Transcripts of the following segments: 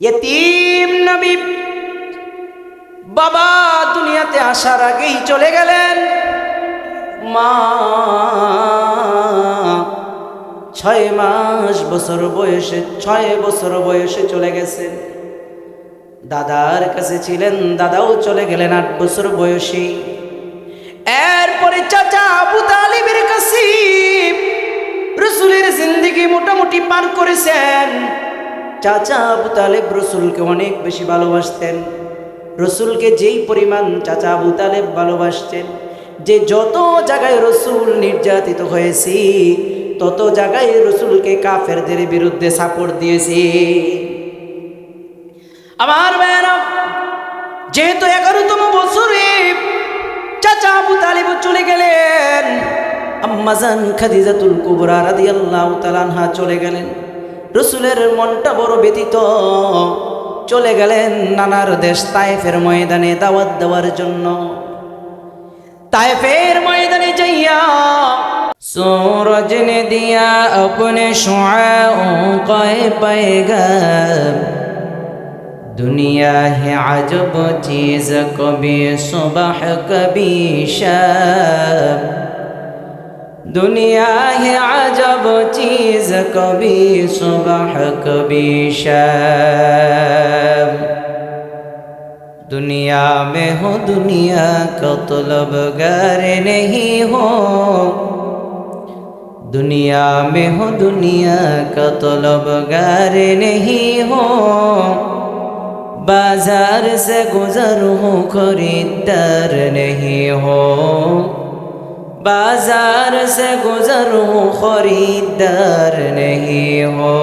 ইয়তীম নবী বাবা দুনিয়াতে আসার আগেই চলে গেলেন। মা 6 বছর বয়সে চলে গেছেন। দাদার কাছে ছিলেন, দাদাও চলে গেলেন 8 বছর বয়সে। এরপরে চাচা আবু তালিবের কাছে রসুলের জিন্দেগি মোটামুটি পার করেছেন। চাচা আবু তালেব রসুলকে অনেক বেশি ভালোবাসতেন। রসুলকে যেই পরিমাণ চাচা আবু তালেব ভালোবাসতেন, যে যত জায়গায় রসুল নির্যাতিত হয়েছে তত জায়গায় রসুলকে কাফেরদের বিরুদ্ধে সাপোর্ট দিয়েছে। আমার ভাইয়েরা, যেহেতু 11তম বছরে চাচা আবু তালিব চলে গেলেন, আম্মাজান খাদিজাতুল কুবরা রাদিয়াল্লাহু তাআলা আনহা চলে গেলেন। রসুলের মনটা বড় ব্যথিত। চলে গেলেন নানার দেশ তায়েফের ময়দানে দাওয়াত দেওয়ার জন্য। তায়েফের ময়দানে যাইয়া सूरज ने दिया अपने शुआओं का पैगाम, दुनिया है अजब चीज़ कभी सुबह कभी शाम, दुनिया है अजब चीज़ कभी सुबह कभी शाम, दुनिया में हो दुनिया का तलबगार नहीं हो, दुनिया में हो दुनिया का तलबगार नहीं हो, बाजार से गुजर हो खरीदार नहीं हो, बाजार से गुजर हो खरीदार नहीं हो।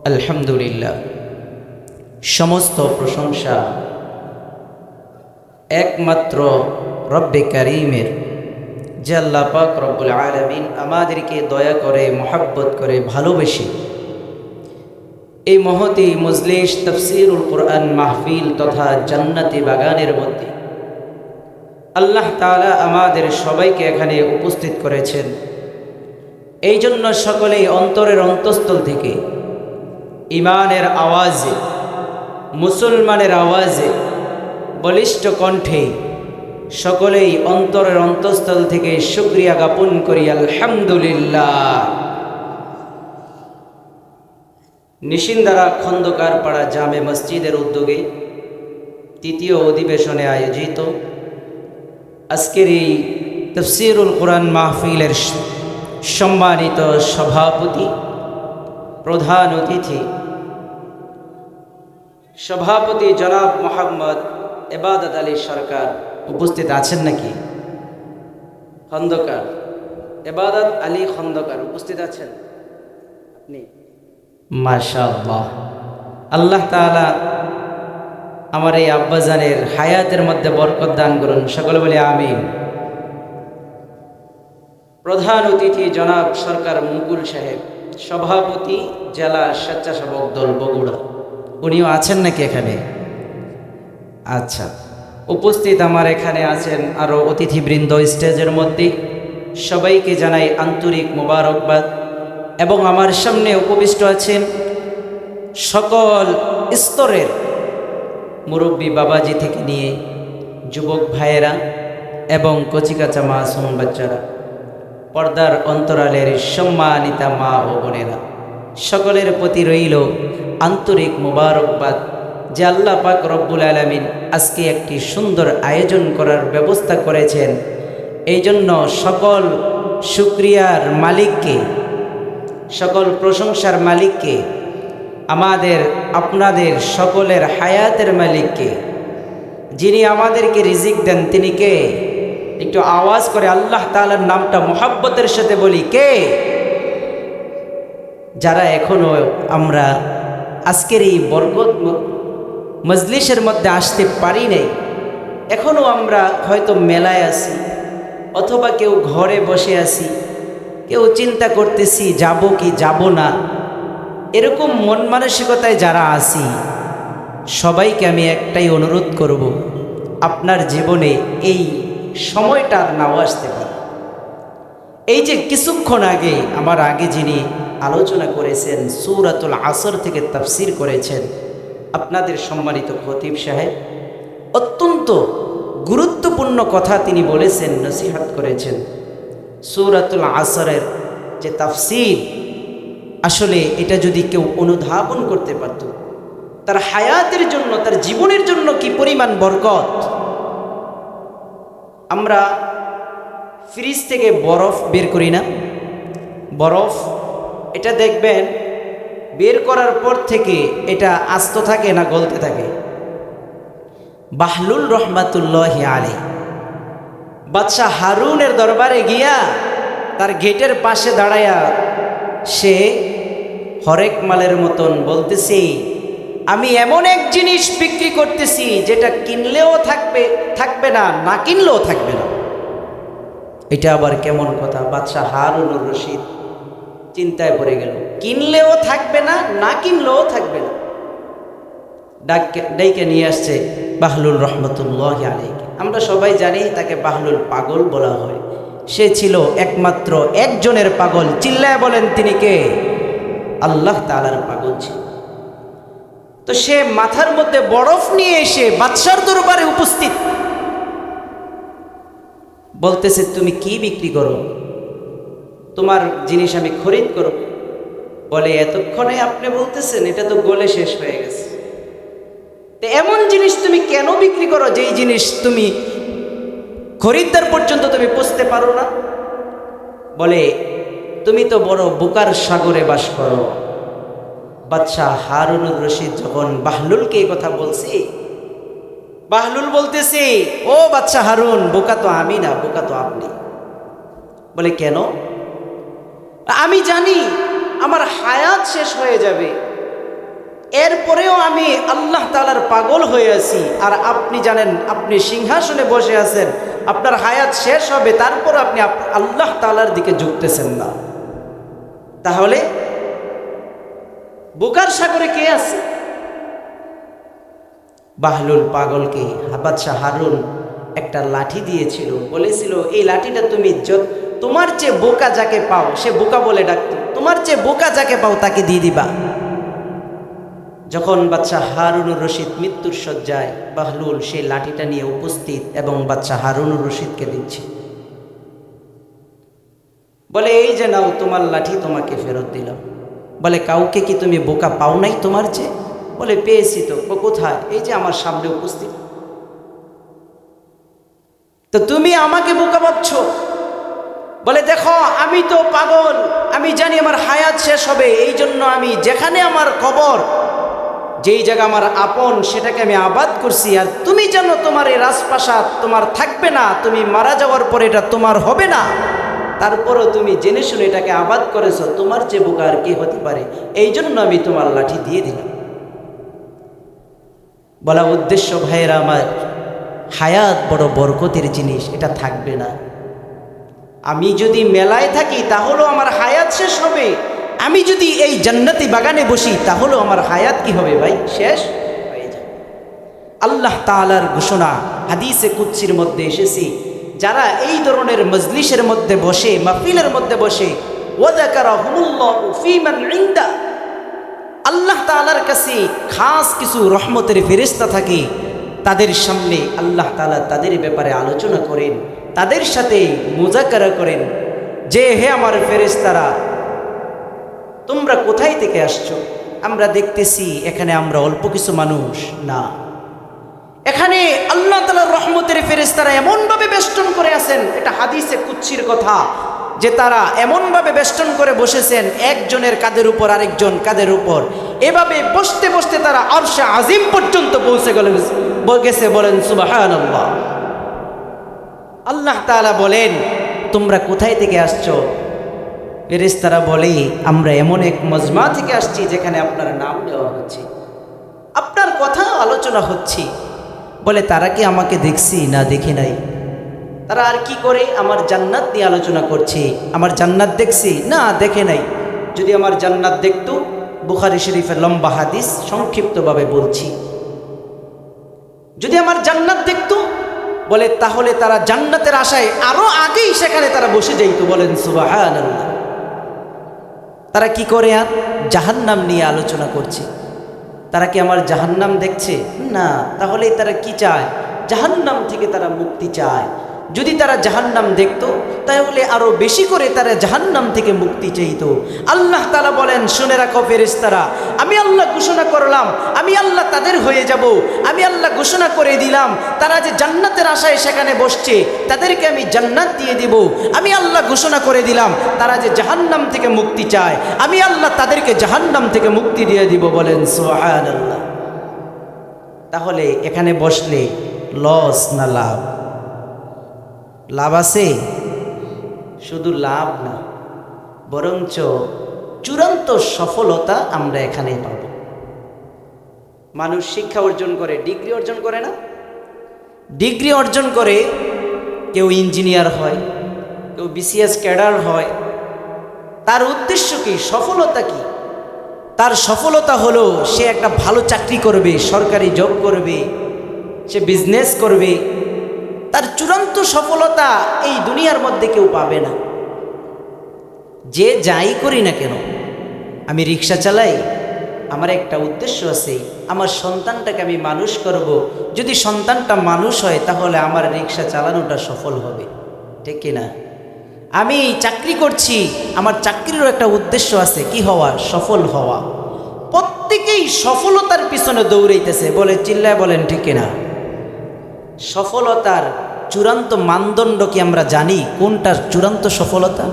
अल्हम्दुलिल्लाह, समस्त प्रशंसा एकमात्र रब्बे करीमेर, যে আল্লাহ পাক রব্বুল আলামিন আমাদেরকে দয়া করে মহব্বত করে ভালোবেসে এই মহতি মজলিস তাফসীরুল কুরআন মাহফিল তথা জান্নাতি বাগানের মধ্যে আল্লাহ তাআলা আমাদের সবাইকে এখানে উপস্থিত করেছেন। এই জন্য সকলেই অন্তরের অন্তঃস্থল থেকে ঈমানের আওয়াজে, মুসলমানের আওয়াজে, বলিষ্ঠ কণ্ঠে সকলেই অন্তরের অন্তঃস্থল থেকে শুকরিয়া জ্ঞাপন করি আলহামদুলিল্লাহ। নিশিন্দারা খন্দকার পাড়া জামে মসজিদের উদ্যোগে ৩য় অধিবেশনে আয়োজিত আজকের এই তাফসীরুল কুরআন মাহফিলের সম্মানিত সভাপতি, প্রধান অতিথি, সভাপতি জনাব মোহাম্মদ ইবাদত আলী সরকার উপস্থিত আছেন নাকি? খন্দকার ইবাদত আলী খন্দকার উপস্থিত আছেন আপনি? মাশাআল্লাহ। আল্লাহ তাআলা আমার এই আব্বাজানের হায়াতের মধ্যে বরকত দান করুন, সকলে বলি আমিন। প্রধান অতিথি জনাব সরকার মুকুল সাহেব, সভাপতি জেলা স্বেচ্ছাসেবক দল বগুড়া, উনিও আছেন নাকি এখানে? আচ্ছা, উপস্থিত আমার এখানে আছেন আরও অতিথিবৃন্দ স্টেজের মধ্যে, সবাইকে জানাই আন্তরিক মোবারকবাদ। এবং আমার সামনে উপবিষ্ট আছেন সকল স্তরের মুরব্বী বাবাজি থেকে নিয়ে যুবক ভাইয়েরা এবং কচিকাচা মাসুম বাচ্চারা, পর্দার অন্তরালের সম্মানিতা মা ও বোনেরা, সকলের প্রতি রইল আন্তরিক মোবারকবাদ যে আল্লাহ পাক রব্বুল আলামিন আজকে একটি সুন্দর আয়োজন করার ব্যবস্থা করেছেন। এই জন্য সকল শুকরিয়ার মালিককে, সকল প্রশংসার মালিককে, আমাদের আপনাদের সকলের হায়াতের মালিককে, যিনি আমাদেরকে রিজিক দেন, তিনি কে? একটু আওয়াজ করে আল্লাহ তাআলার নামটা মোহাব্বতের সাথে বলি, কে? যারা এখনো আমরা আজকের এই বরকত মজলিসের মধ্যে আসতে পারি নাই, এখনও আমরা হয়তো মেলায় আছি অথবা কেউ ঘরে বসে আছি, কেউ চিন্তা করতেছি যাব কি যাব না, এরকম মন মানসিকতায় যারা আছি, সবাইকে আমি একটাই অনুরোধ করব, আপনার জীবনে এই সময়টা আর নাও আসতে পারে। এই যে কিছুক্ষণ আগে আমার আগে যিনি আলোচনা করেছেন, সূরাতুল আসর থেকে তাফসীর করেছেন আপনাদের সম্মানিত খতিব সাহেব। অত্যন্ত গুরুত্বপূর্ণ কথা তিনি বলেছেন, নসিহত করেছেন। সূরাতুল আসরের যে তাফসীর, আসলে এটা যদি কেউ অনুধাবন করতে পারত, তার হায়াতের জন্য, তার জীবনের জন্য কি পরিমাণ বরকত। আমরা ফ্রিজ থেকে বরফ বের করি না, বরফ এটা দেখবেন বের করার পর থেকে এটা আস্ত থাকে না গলতে থাকে। বাহলুল রহমাতুল্লাহি আলাইহি বাদশাহ হারুনের দরবারে গিয়া তার গেটের পাশে দাঁড়ায়া সে হরেক মালের মতন বলতেছি, আমি এমন এক জিনিস বিক্রি করতেছি যেটা কিনলেও থাকবে না, না কিনলেও থাকবে না। এটা আবার কেমন কথা? বাদশাহ হারুনুর রশিদ চিন্তায় পড়ে গেল, কিনলেও থাকবে না, না কিনলেও থাকবে না। ডাইকে নিয়ে আসছে বাহলুল রহমতুল্লাহি আলাইহি। আমরা সবাই জানি তাকে বাহলুল পাগল বলা হয়। সে ছিল একমাত্র একজনের পাগল। চিল্লায় বলেন তিনি কে? আল্লাহ তাআলার পাগল ছিল। তো সে মাথার মধ্যে বরফ নিয়ে এসে বাদশার দরবারে উপস্থিত, বলতেছে তুমি কি বিক্রি করো? তোমার জিনিস আমি খরিদ করব। বলে এতক্ষণে আপনি বলতেছেন এটা তো গলে শেষ হয়ে গেছে। এমন জিনিস তুমি কেন বিক্রি করো যেই জিনিস তুমি খরিদ্দার পর্যন্ত তুমি পুষতে পারো না? বলে তুমি তো বড় বোকার সাগরে বাস করো। বাদশাহ হারুনুর রশিদ যখন বাহলুলকে এই কথা বলছি, বাহলুল বলতেছে, ও বাদশাহ হারুন, বোকা তো আমি না, বোকা তো আপনি। বলে কেন? আমি জানি আমার হায়াত শেষ হয়ে যাবে, এরপরেও আমি আল্লাহ তাআলার পাগল হয়ে আছি। আর আপনি জানেন আপনি সিংহাসনে বসে আছেন, আপনার হায়াত শেষ হবে, তারপর আপনি আল্লাহ তাআলার দিকে ঝুঁকতেছেন না। তাহলে বোকার সাগরে কে আছে? বাহলুল পাগলকে বাদশাহ হারুন একটা লাঠি দিয়েছিল, বলেছিল এই লাঠিটা তুমি তোমার চেয়ে বোকা যাকে পাও, সে বোকা বলে ডাকতো, তোমার চেয়ে বোকা যাকে পাও তাকে দিয়ে দিবা। যখন বাদশাহ হারুনুর রশিদ মৃত্যুর শয্যায়, বাহলুল সেই লাঠিটা নিয়ে উপস্থিত এবং বাদশাহ হারুনুর রশিদকে দিচ্ছে। বলে এই যে নাও তোমার লাঠি, তোমাকে ফেরত দিলাম। বলে কাউকে কি তুমি বোকা পাও নাই তোমার চেয়ে? বলে পেয়েছি তো। কোথায়? এই যে আমার সামনে উপস্থিত। তো তুমি আমাকে বোকা ভাবছো? বলে দেখো আমি তো পাগল, আমি জানি আমার হায়াত শেষ হবে, এই জন্য আমি যেখানে আমার কবর, যেই জায়গা আমার আপন, সেটাকে আমি আবাদ করছি। আর তুমি জানো তোমার এই রাজপ্রাসাদ তোমার থাকবে না, তুমি মারা যাওয়ার পরে এটা তোমার হবে না, তারপরও তুমি জেনে শুনে এটাকে আবাদ করেছো, তোমার চেয়ে বোকা আর কে হতে পারে? এই জন্য আমি তোমার লাঠি দিয়ে দিলাম। বলা উদ্দেশ্য ভাইয়েরা আমার, হায়াত বড় বরকতের জিনিস, এটা থাকবে না। আমি যদি মেলায় থাকি তাহলেও আমার হায়াত শেষ হবে, আমি যদি এই জান্নাতি বাগানে বসি তাহলেও আমার হায়াত কি হবে ভাই? শেষ হয়ে যাবে। আল্লাহ তাআলার ঘোষণা হাদিসে কুদসির মধ্যে এসেছে, যারা এই ধরনের মজলিসের মধ্যে বসে, মাহফিলের মধ্যে বসে, ওয়াযাকারাহুমুল্লাহু ফীমান ইনদা, আল্লাহ তাআলার কাছে খাস কিছু রহমতের ফেরেশতা থাকে, তাদের সামনে আল্লাহ তাআলা তাদের ব্যাপারে আলোচনা করেন, তাদের সাথে মুযাকারা করেন যে হে আমার ফেরেশতারা, তোমরা কোথায় থেকে আসছো? আমরা দেখতেছি এখানে আমরা অল্প কিছু মানুষ না, এখানে আল্লাহ তাআলার রহমতের ফেরেশতারা এমনভাবে বেষ্টন করে আছেন, এটা হাদিসে কুদসির কথা, যে তারা এমনভাবে বেষ্টন করে বসেছেন একজনের কাঁধের উপর আরেকজন কাঁধের উপর, এভাবে বসতে বসতে তারা আরশে আজিম পর্যন্ত পৌঁছে গেছে। বলেন সুবহানাল্লাহ। আল্লাহ তাআলা বলেন তোমরা কোথায় থেকে আসছো? ফেরেশতারা বলে আমরা এমন এক মজমা থেকে আসছি যেখানে আপনার নাম নেওয়া হচ্ছে, আপনার কথা আলোচনা হচ্ছে। বলে তারা কি আমাকে দেখছি? না দেখে নাই। তারা আর কি করে? আমার জান্নাত নিয়ে আলোচনা করছে। আমার জান্নাত দেখছি? না দেখে নাই। যদি আমার জান্নাত দেখতো, বুখারী শরীফের লম্বা হাদিস সংক্ষিপ্তভাবে বলছি, যদি আমার জান্নাত দেখতো, বলে তাহলে তারা জান্নাতের আশায় আরো আগেই সেখানে তারা বসে যাইতো। বলেন সুবহানাল্লাহ। তারা কি করে? আর জাহান্নাম নিয়ে আলোচনা করছে। তারা কি আমার জাহান্নাম দেখছে? না। তাহলে তারা কি চায়? জাহান্নাম থেকে তারা মুক্তি চায়। যদি তারা জাহান্নাম দেখতো তাহলে আরো বেশি করে তারা জাহান্নাম থেকে মুক্তি চাইতো। আল্লাহ তাআলা বলেন, শুনে রাখো ফেরেশতারা, আমি আল্লাহ ঘোষণা করলাম, আমি আল্লাহ তাদের হয়ে যাব। আমি আল্লাহ ঘোষণা করে দিলাম, তারা যে জান্নাতের আশায় সেখানে বসছে তাদেরকে আমি জান্নাত দিয়ে দিব। আমি আল্লাহ ঘোষণা করে দিলাম, তারা যে জাহান্নাম থেকে মুক্তি চায় আমি আল্লাহ তাদেরকে জাহান্নাম থেকে মুক্তি দিয়ে দিব। বলেন সুবহানাল্লাহ। তাহলে এখানে বসলে লস না লাভ? লাভ আছে? শুধু লাভ না, বরঞ্চ চূড়ান্ত সফলতা আমরা এখানেই পাব। মানুষ শিক্ষা অর্জন করে, ডিগ্রি অর্জন করে না? ডিগ্রি অর্জন করে কেউ ইঞ্জিনিয়ার হয়, কেউ বিসিএস ক্যাডার হয়। তার উদ্দেশ্য কি? সফলতা কি? তার সফলতা হলো সে একটা ভালো চাকরি করবে, সরকারি জব করবে, সে বিজনেস করবে। তার চূড়ান্ত সফলতা এই দুনিয়ার মধ্যে কেউ পাবে না। যে যাই করি না কেন, আমি রিক্সা চালাই, আমার একটা উদ্দেশ্য আছে, আমার সন্তানটাকে আমি মানুষ করব। যদি সন্তানটা মানুষ হয় তাহলে আমার রিক্সা চালানোটা সফল হবে, ঠিক কিনা? আমি চাকরি করছি, আমার চাকরিরও একটা উদ্দেশ্য আছে, কি হওয়া? সফল হওয়া। প্রত্যেকেই সফলতার পিছনে দৌড়াইতেছে। বলে চিল্লায় বলেন, ঠিক কিনা? সফলতার চূড়ান্ত মানদণ্ড কি আমরা জানি? কোনটার চূড়ান্ত সফলতা?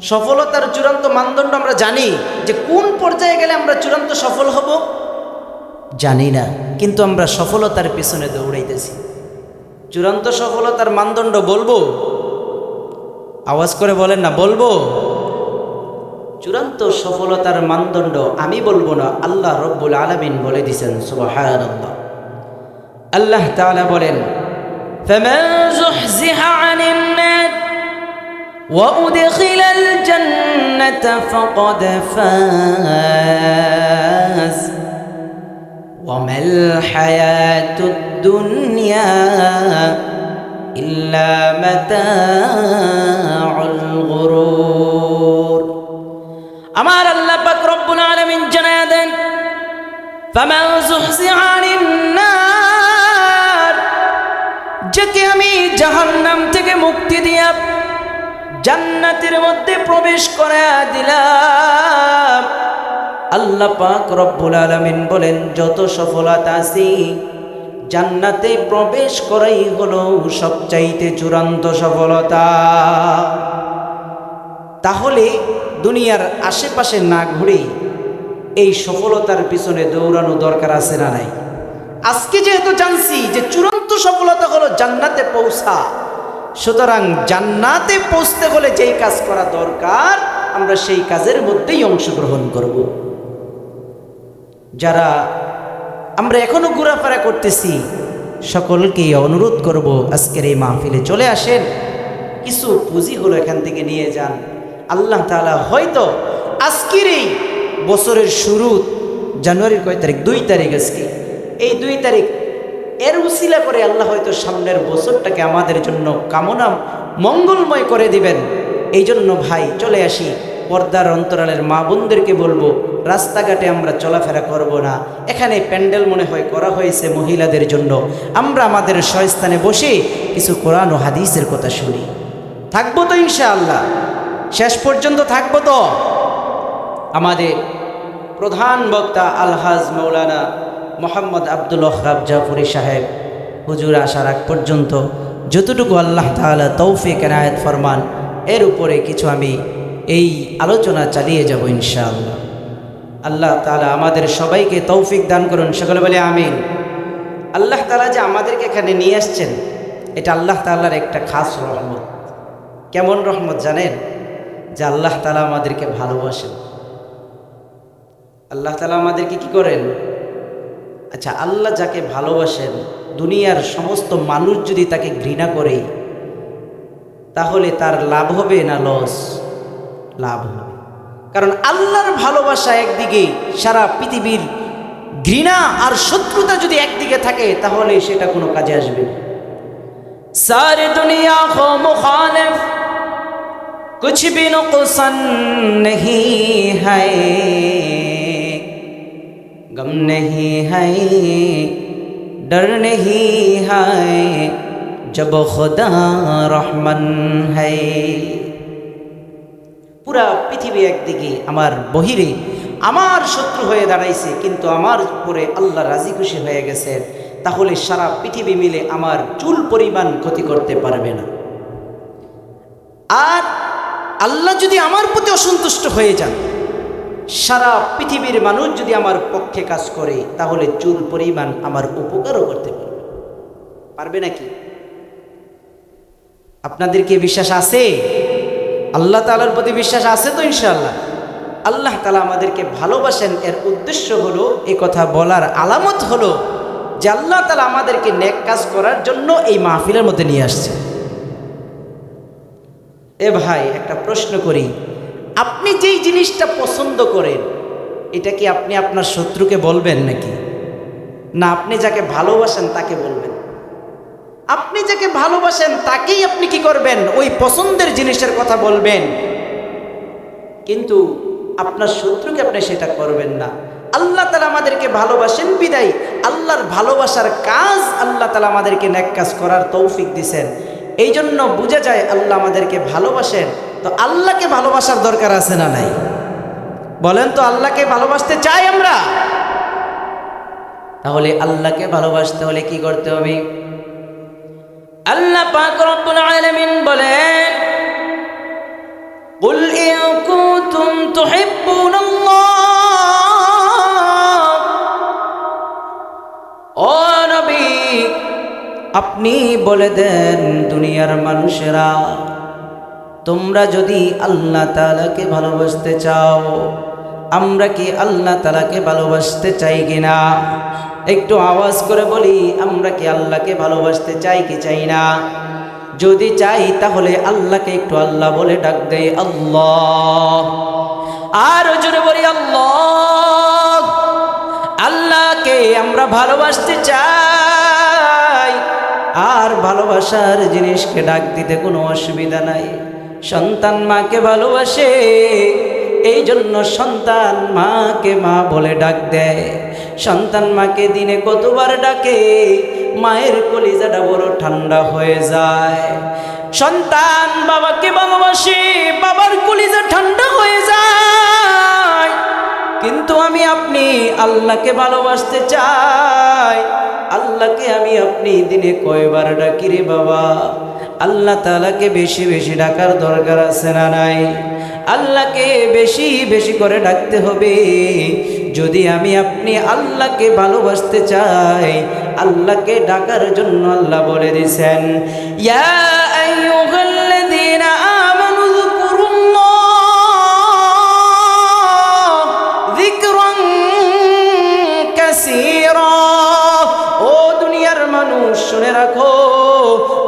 সফলতার চূড়ান্ত মানদণ্ড আমরা জানি যে কোন পর্যায়ে গেলে আমরা চূড়ান্ত সফল হব? জানি না, কিন্তু আমরা সফলতার পিছনে দৌড়াইতেছি। চূড়ান্ত সফলতার মানদণ্ড বলবো? আওয়াজ করে বলেন না, বলবো? চূড়ান্ত সফলতার মানদণ্ড আমি বলবো না, আল্লাহ রব্বুল আলামিন বলে দিয়েছেন। সুবহানাল্লাহ। আল্লাহ তাআলা বলেন, فمن زحزح عن النار وأدخل الجنة فقد فاز وما الحياة الدنيا إلا متاع الغرور। আমার আল্লাহ পাক রব্বুল আলামিন জানায়া দেন, فمن زحزح عن النار, যাকে আমি জাহান্নাম থেকে মুক্তি দিয়া জান্নাতের মধ্যে প্রবেশ করায়া দিলাম। আল্লাহ পাক রব্বুল আলামিন বলেন, যত সফলতা আছে জান্নাতে প্রবেশ করাই হলো সবচাইতে চূড়ান্ত সফলতা। তাহলে দুনিয়ার আশেপাশে না ঘুরে এই সফলতার পিছনে দৌড়ানো দরকার আছে না নাই? আজকে যেহেতু জানছি যে চূড়ান্ত সফলতা হলো জান্নাতে পৌঁছা, সুতরাং জান্নাতে পৌঁছতে হলে যেই কাজ করা দরকার আমরা সেই কাজের মধ্যেই অংশগ্রহণ করব। যারা আমরা এখনো ঘোরাফেরা করতেছি সকলকেই অনুরোধ করব, আজকের এই মাহফিলে চলে আসেন, কিছু পুঁজি হলো এখান থেকে নিয়ে যান। আল্লাহ তাআলা হয়তো আজকের এই বছরের শুরু, জানুয়ারির কয় তারিখ? 2 তারিখ। আজকে এই 2 তারিখ, এর উসিলা করে আল্লাহ হয়তো সামনের বছরটাকে আমাদের জন্য কামনা মঙ্গলময় করে দিবেন। এই জন্য ভাই চলে আসি, পর্দার অন্তরালের মা বোনদেরকে বলবো, রাস্তাঘাটে আমরা চলাফেরা করব না। এখানে প্যান্ডেল মনে হয় করা হয়েছে মহিলাদের জন্য, আমরা আমাদের স্বস্থানে বসে কিছু কোরআন ও হাদিসের কথা শুনি। থাকবো তো ইনশাআল্লাহ? শেষ পর্যন্ত থাকবো তো? আমাদের প্রধান বক্তা আলহাজ মৌলানা মোহাম্মদ আব্দুল ওয়াহাব জাফরি সাহেব হুজুর আসার আগ পর্যন্ত যতটুকু আল্লাহ তাআলা তৌফিক এনায়েত ফরমান, এর উপরে কিছু আমি এই আলোচনা চালিয়ে যাব ইনশাআল্লাহ। আল্লাহ তাআলা আমাদের সবাইকে তৌফিক দান করুন, সকলে বলে আমিন। আল্লাহ তাআলা যে আমাদেরকে এখানে নিয়ে আসছেন, এটা আল্লাহ তাআলার একটা খাস রহমত। কেমন রহমত জানেন? যে আল্লাহ তাআলা আমাদেরকে ভালোবাসেন। আল্লাহ তাআলা আমাদেরকে কি করেন? আচ্ছা, আল্লাহ যাকে ভালোবাসেন, দুনিয়ার সমস্ত মানুষ যদি তাকে ঘৃণা করে তাহলে তার লাভ হবে না লস? লাভ হবে। কারণ আল্লাহর ভালোবাসা একদিকে, সারা পৃথিবীর ঘৃণা আর শত্রুতা যদি একদিকে থাকে তাহলে সেটা কোনো কাজে আসবে না। সারে দুনিয়া কো মুখালিফ कुछ भी नुकसान नहीं है, गम नहीं है, डर नहीं है, जब खुदा रहमान है। পুরা পৃথিবী একদিকে আমার বহিরে আমার শত্রু হয়ে দাঁড়াইছে, কিন্তু আমার উপরে আল্লাহ রাজি খুশি হয়ে গেছে, তাহলে সারা পৃথিবী মিলে আমার চুল পরিমাণ ক্ষতি করতে পারবে না। আর আল্লাহ যদি আমার প্রতি অসন্তুষ্ট হয়ে যান, সারা পৃথিবীর মানুষ যদি আমার পক্ষে কাজ করে, তাহলে চুল পরিমাণ আমার উপকারও করতে পারবে। পারবে নাকি? আপনাদের কি বিশ্বাস আছে? আল্লাহ তাআলার প্রতি বিশ্বাস আছে তো? ইনশাআল্লাহ। আল্লাহ তাআলা আমাদেরকে ভালোবাসেন, এর উদ্দেশ্য হলো, এই কথা বলার আলামত হলো যে আল্লাহ তাআলা আমাদেরকে নেক কাজ করার জন্য এই মাহফিলের মধ্যে নিয়ে আসছে। এ ভাই, একটা প্রশ্ন করি, আপনি যেই জিনিসটা পছন্দ করেন, এটা কি আপনি আপনার শত্রুকে বলবেন নাকি? না আপনি যাকে ভালোবাসেন তাকে বলবেন? আপনি যাকে ভালোবাসেন তাকেই আপনি কি করবেন? ওই পছন্দের জিনিসের কথা বলবেন, কিন্তু আপনার শত্রুকে আপনি সেটা করবেন না। আল্লাহ তাআলা আমাদেরকে ভালোবাসেন বিদায় আল্লাহর ভালোবাসার কাজ আল্লাহ তাআলা আমাদেরকে নেক কাজ করার তৌফিক দিয়েছেন। এই জন্য বোঝা যায় আল্লাহ আমাদেরকে ভালোবাসেন। তো আল্লাহকে ভালোবাসার দরকার আছে না নাই? বলেন তো, আল্লাহকে ভালোবাসতে চাই আমরা? তাহলে আল্লাহকে ভালোবাসতে হলে কি করতে হবে? আল্লাহ পাক রব্বুল আলামিন বলেন, কুল ইন কুনতুম তুহিব্বুনাল্লাহ, ও নবী আপনি বলে দেন দুনিয়ার মানুষেরা, তোমরা যদি আল্লাহ তাআলাকে ভালোবাসতে চাও, আমরা কি আল্লাহ তাআলাকে ভালোবাসতে চাই কিনা? একটু আওয়াজ করে বলি, আমরা কি আল্লাহকে ভালোবাসতে চাই কি চাই না? যদি চাই তাহলে আল্লাহকে একটু আল্লাহ বলে ডাক দেই, আল্লাহ। আর জোরে বলি আল্লাহ। আল্লাহকে আমরা ভালোবাসতে চাই, আর ভালোবাসার জিনিসকে ডাক দিতে কোনো অসুবিধা নাই। সন্তান মাকে ভালোবাসে, এই জন্য সন্তান মাকে মা বলে ডাক দেয়। সন্তান মাকে দিনে কতবার ডাকে, মায়ের কলিজাটা বড় ঠান্ডা হয়ে যায়। সন্তান বাবাকে ভালোবাসে, বাবার কলিজা ঠান্ডা হয়ে যায়। কিন্তু আমি আপনি আল্লাহকে ভালোবাসতে চাই। আল্লাহকে আমি আপনি দিনে কয়বার ডাকি রে বাবা? আল্লাহ তাআলাকে বেশি বেশি ডাকার দরকার আছে না নাই? আল্লাহকে বেশি বেশি করে ডাকতে হবে। যদি আমি আপনি আল্লাহকে ভালোবাসতে চাই, আল্লাহকে ডাকার জন্য আল্লাহ বলে দিয়েছেন, ইয়া আইয়ুহাল্লাযীনা আমানু যকুরুল্লাহ যিকরান কাসীরা। ও দুনিয়ার মানুষ শুনে রাখো,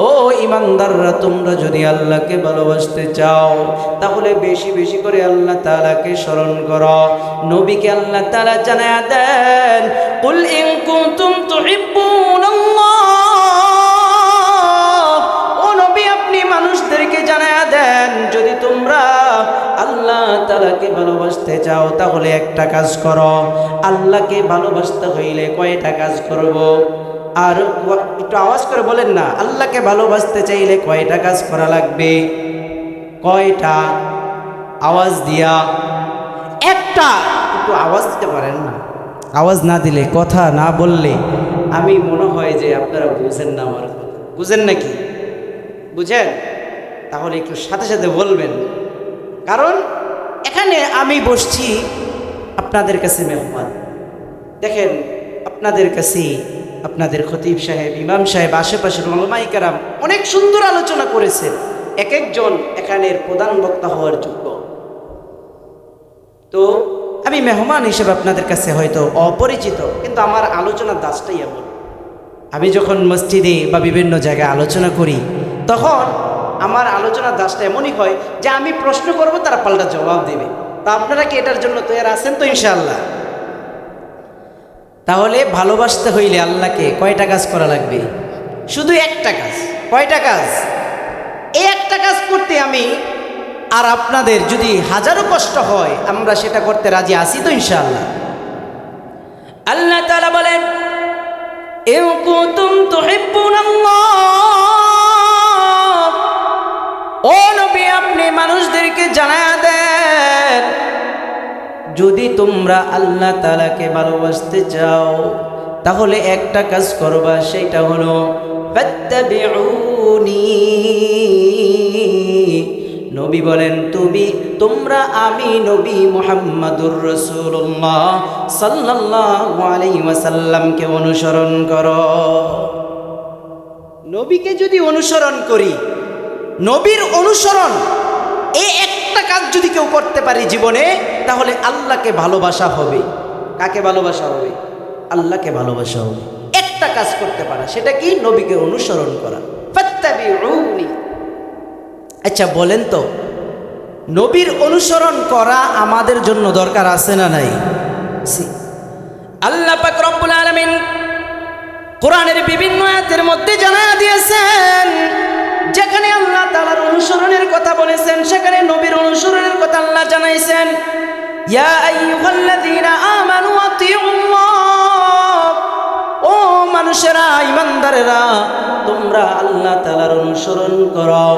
ও ইমানদাররা, তোমরা যদি আল্লাহকে ভালোবাসতে চাও তাহলে বেশি বেশি করে আল্লাহ তাআলাকে স্মরণ করো। নবীকে আল্লাহ তাআলা জানায়া দেন, কুল ইন কুনতুম তুহিব্বুনাল্লাহ, ও নবী আপনি মানুষদেরকে জানায়া দেন, যদি তোমরা আল্লাহ তাআলাকে ভালোবাসতে চাও তাহলে একটা কাজ করো। আল্লাহকে ভালোবাসতে হইলে কয়টা কাজ করব? আর একটু আওয়াজ করে বলেন না, আল্লাহকে ভালোবাসতে চাইলে কয়টা কাজ করা লাগবে? কয়টা? আওয়াজ দিয়া একটা। একটু আওয়াজ দিতে পারেন না? আওয়াজ না দিলে, কথা না বললে আমি মনে হয় যে আপনারা বুঝেন না আমার কথা। বুঝেন নাকি? বুঝেন? তাহলে একটু সাথে সাথে বলবেন, কারণ এখানে আমি বসছি আপনাদের কাছে মেহমান। দেখেন, আপনাদের কাছে আপনাদের খতিব সাহেব, ইমাম সাহেব, আশেপাশের উলামায়ে কেরাম অনেক সুন্দর আলোচনা করেছেন। এক একজন এখানের প্রধান বক্তা হওয়ার যোগ্য। তো আমি মেহমান হিসেবে আপনাদের কাছে হয়তো অপরিচিত, কিন্তু আমার আলোচনার দাসটাই এমন। আমি যখন মসজিদে বা বিভিন্ন জায়গায় আলোচনা করি, তখন আমার আলোচনার দাসটা এমনই হয় যে আমি প্রশ্ন করব, তারা পাল্টা জবাব দেবে। তা আপনারা কি এটার জন্য তৈরি আছেন তো? ইনশাআল্লাহ। তাহলে ভালোবাসতে হইলে আল্লাহকে কয়টা কাজ করা লাগবে? শুধু একটা কাজ। কয়টা কাজ? এই একটা কাজ করতে আমি আর আপনাদের যদি হাজারো কষ্ট হয়, আমরা সেটা করতে রাজি আছি তো ইনশাআল্লাহ। আল্লাহ তাআলা বলেন, ইন কুনতুম তুহিব্বুনাল্লাহ, ও নবী আপনি মানুষদেরকে জানায়া দেন, যদি তোমরা আল্লাহ তাআলাকে ভালোবাসতে চাও তাহলে একটা কাজ করবা, সেটা হলো ফাত্তাবিউনি। নবী বলেন, তোমরা আমি নবী মুহাম্মাদুর রাসূলুল্লাহ সাল্লাল্লাহু আলাইহি ওয়াসাল্লামকে অনুসরণ করো। নবীকে যদি অনুসরণ করি, নবীর অনুসরণ এই একটা কাজ যদি কেউ করতে পারে জীবনে, তাহলে আল্লাহকে ভালোবাসা হবে। কাকে ভালোবাসা হবে? আল্লাহকে ভালোবাসা হবে। একটা কাজ করতে পারা, সেটা কি? নবীকে অনুসরণ করা। ফাত্তাবিউনি। আচ্ছা বলেন তো, নবীর অনুসরণ করা আমাদের জন্য দরকার আছে না নাই? আল্লাহ পাক রব্বুল আলামিন কোরআনের বিভিন্ন আয়াতের মধ্যে জানায়া দিয়েছেন, যেখানে আল্লাহ তাআলার অনুসরণের কথা বলেছেন, সেখানে নবীর অনুসরণের কথা আল্লাহ জানাইছেন। ইয়া আইয়ুহাল্লাযীনা আমানু আতিউল্লাহ, ও মানুষেরা, ইমানদারেরা, তোমরা আল্লাহ তাআলার অনুসরণ করো।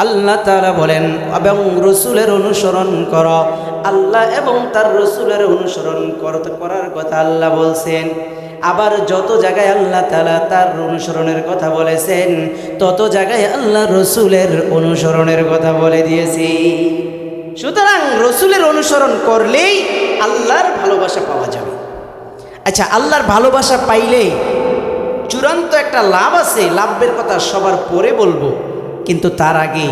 আল্লাহ তাআলা বলেন, এবং রাসূলের অনুসরণ করো। আল্লাহ এবং তার রাসূলের অনুসরণ করার কথা আল্লাহ বলছেন। আবার যত জায়গায় আল্লাহ তাআলা তার অনুসরণের কথা বলেছেন, তত জায়গায় আল্লাহ রাসূলের অনুসরণের কথা বলে দিয়েছি। সুতরাং রাসূলের অনুসরণ করলেই আল্লাহর ভালোবাসা পাওয়া যাবে। আচ্ছা, আল্লাহর ভালোবাসা পাইলে চূড়ান্ত একটা লাভ আছে, লাভের কথা সবার পরে বলবো, কিন্তু তার আগে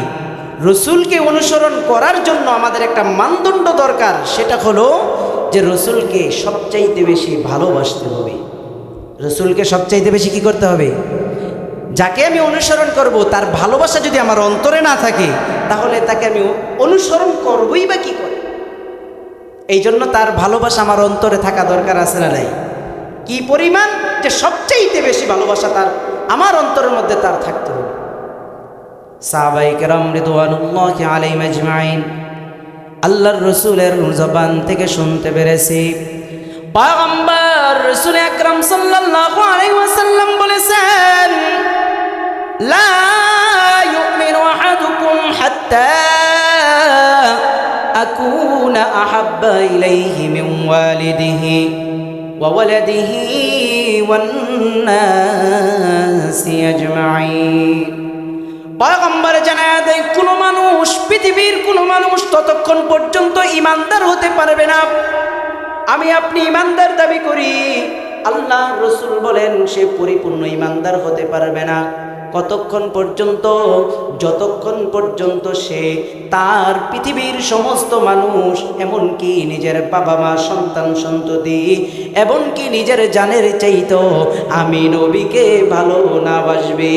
রাসূলকে অনুসরণ করার জন্য আমাদের একটা মানদণ্ড দরকার। সেটা হলো যে রাসূলকে সবচাইতে বেশি ভালোবাসতে হবে। রাসূলকে সবচাইতে বেশি কি করতে হবে? যাকে আমি অনুসরণ করব, তার ভালোবাসা যদি আমার অন্তরে না থাকে, তাহলে তাকে আমি অনুসরণ করবই বা কি করে? এই জন্য তার ভালোবাসা আমার অন্তরে থাকা দরকার আছে না নাই? কি পরিমাণ? যে সবচাইতে বেশি ভালোবাসা তার আমার অন্তরের মধ্যে তার থাকতে হবে। সাহাবায়ে কেরাম রিদওয়ানুল্লাহি আলাইহিম আজমাইন আল্লাহর রাসূলের জবান থেকে শুনতে পেরেছি, পয়গম্বর রাসূল আকরাম সাল্লাল্লাহু আলাইহি ওয়াসাল্লাম বলেছেন, লা ইউমিনু আহাদুকুম হাত্তা আকুনা আহাব্বা ইলাইহি মিন ওয়ালিদিহি ওয়া ওয়ালাদিহি ওয়ান নাসি আজমাইন। পয়গম্বর জানায়া দেয়, কোনো মানুষ, পৃথিবীর কোনো মানুষ ততক্ষণ পর্যন্ত ঈমানদার হতে পারবে না। আমি আপনি ঈমানদার দাবি করি, আল্লাহ রাসূল বলেন সে পরিপূর্ণ ঈমানদার হতে পারবে না। কতক্ষণ পর্যন্ত? যতক্ষণ পর্যন্ত সে তার পৃথিবীর সমস্ত মানুষ, এমনকি নিজের বাবা মা, সন্তান সন্ততি, এমনকি নিজের জানের চাইতো আমি নবীকে ভালো না বাসবে।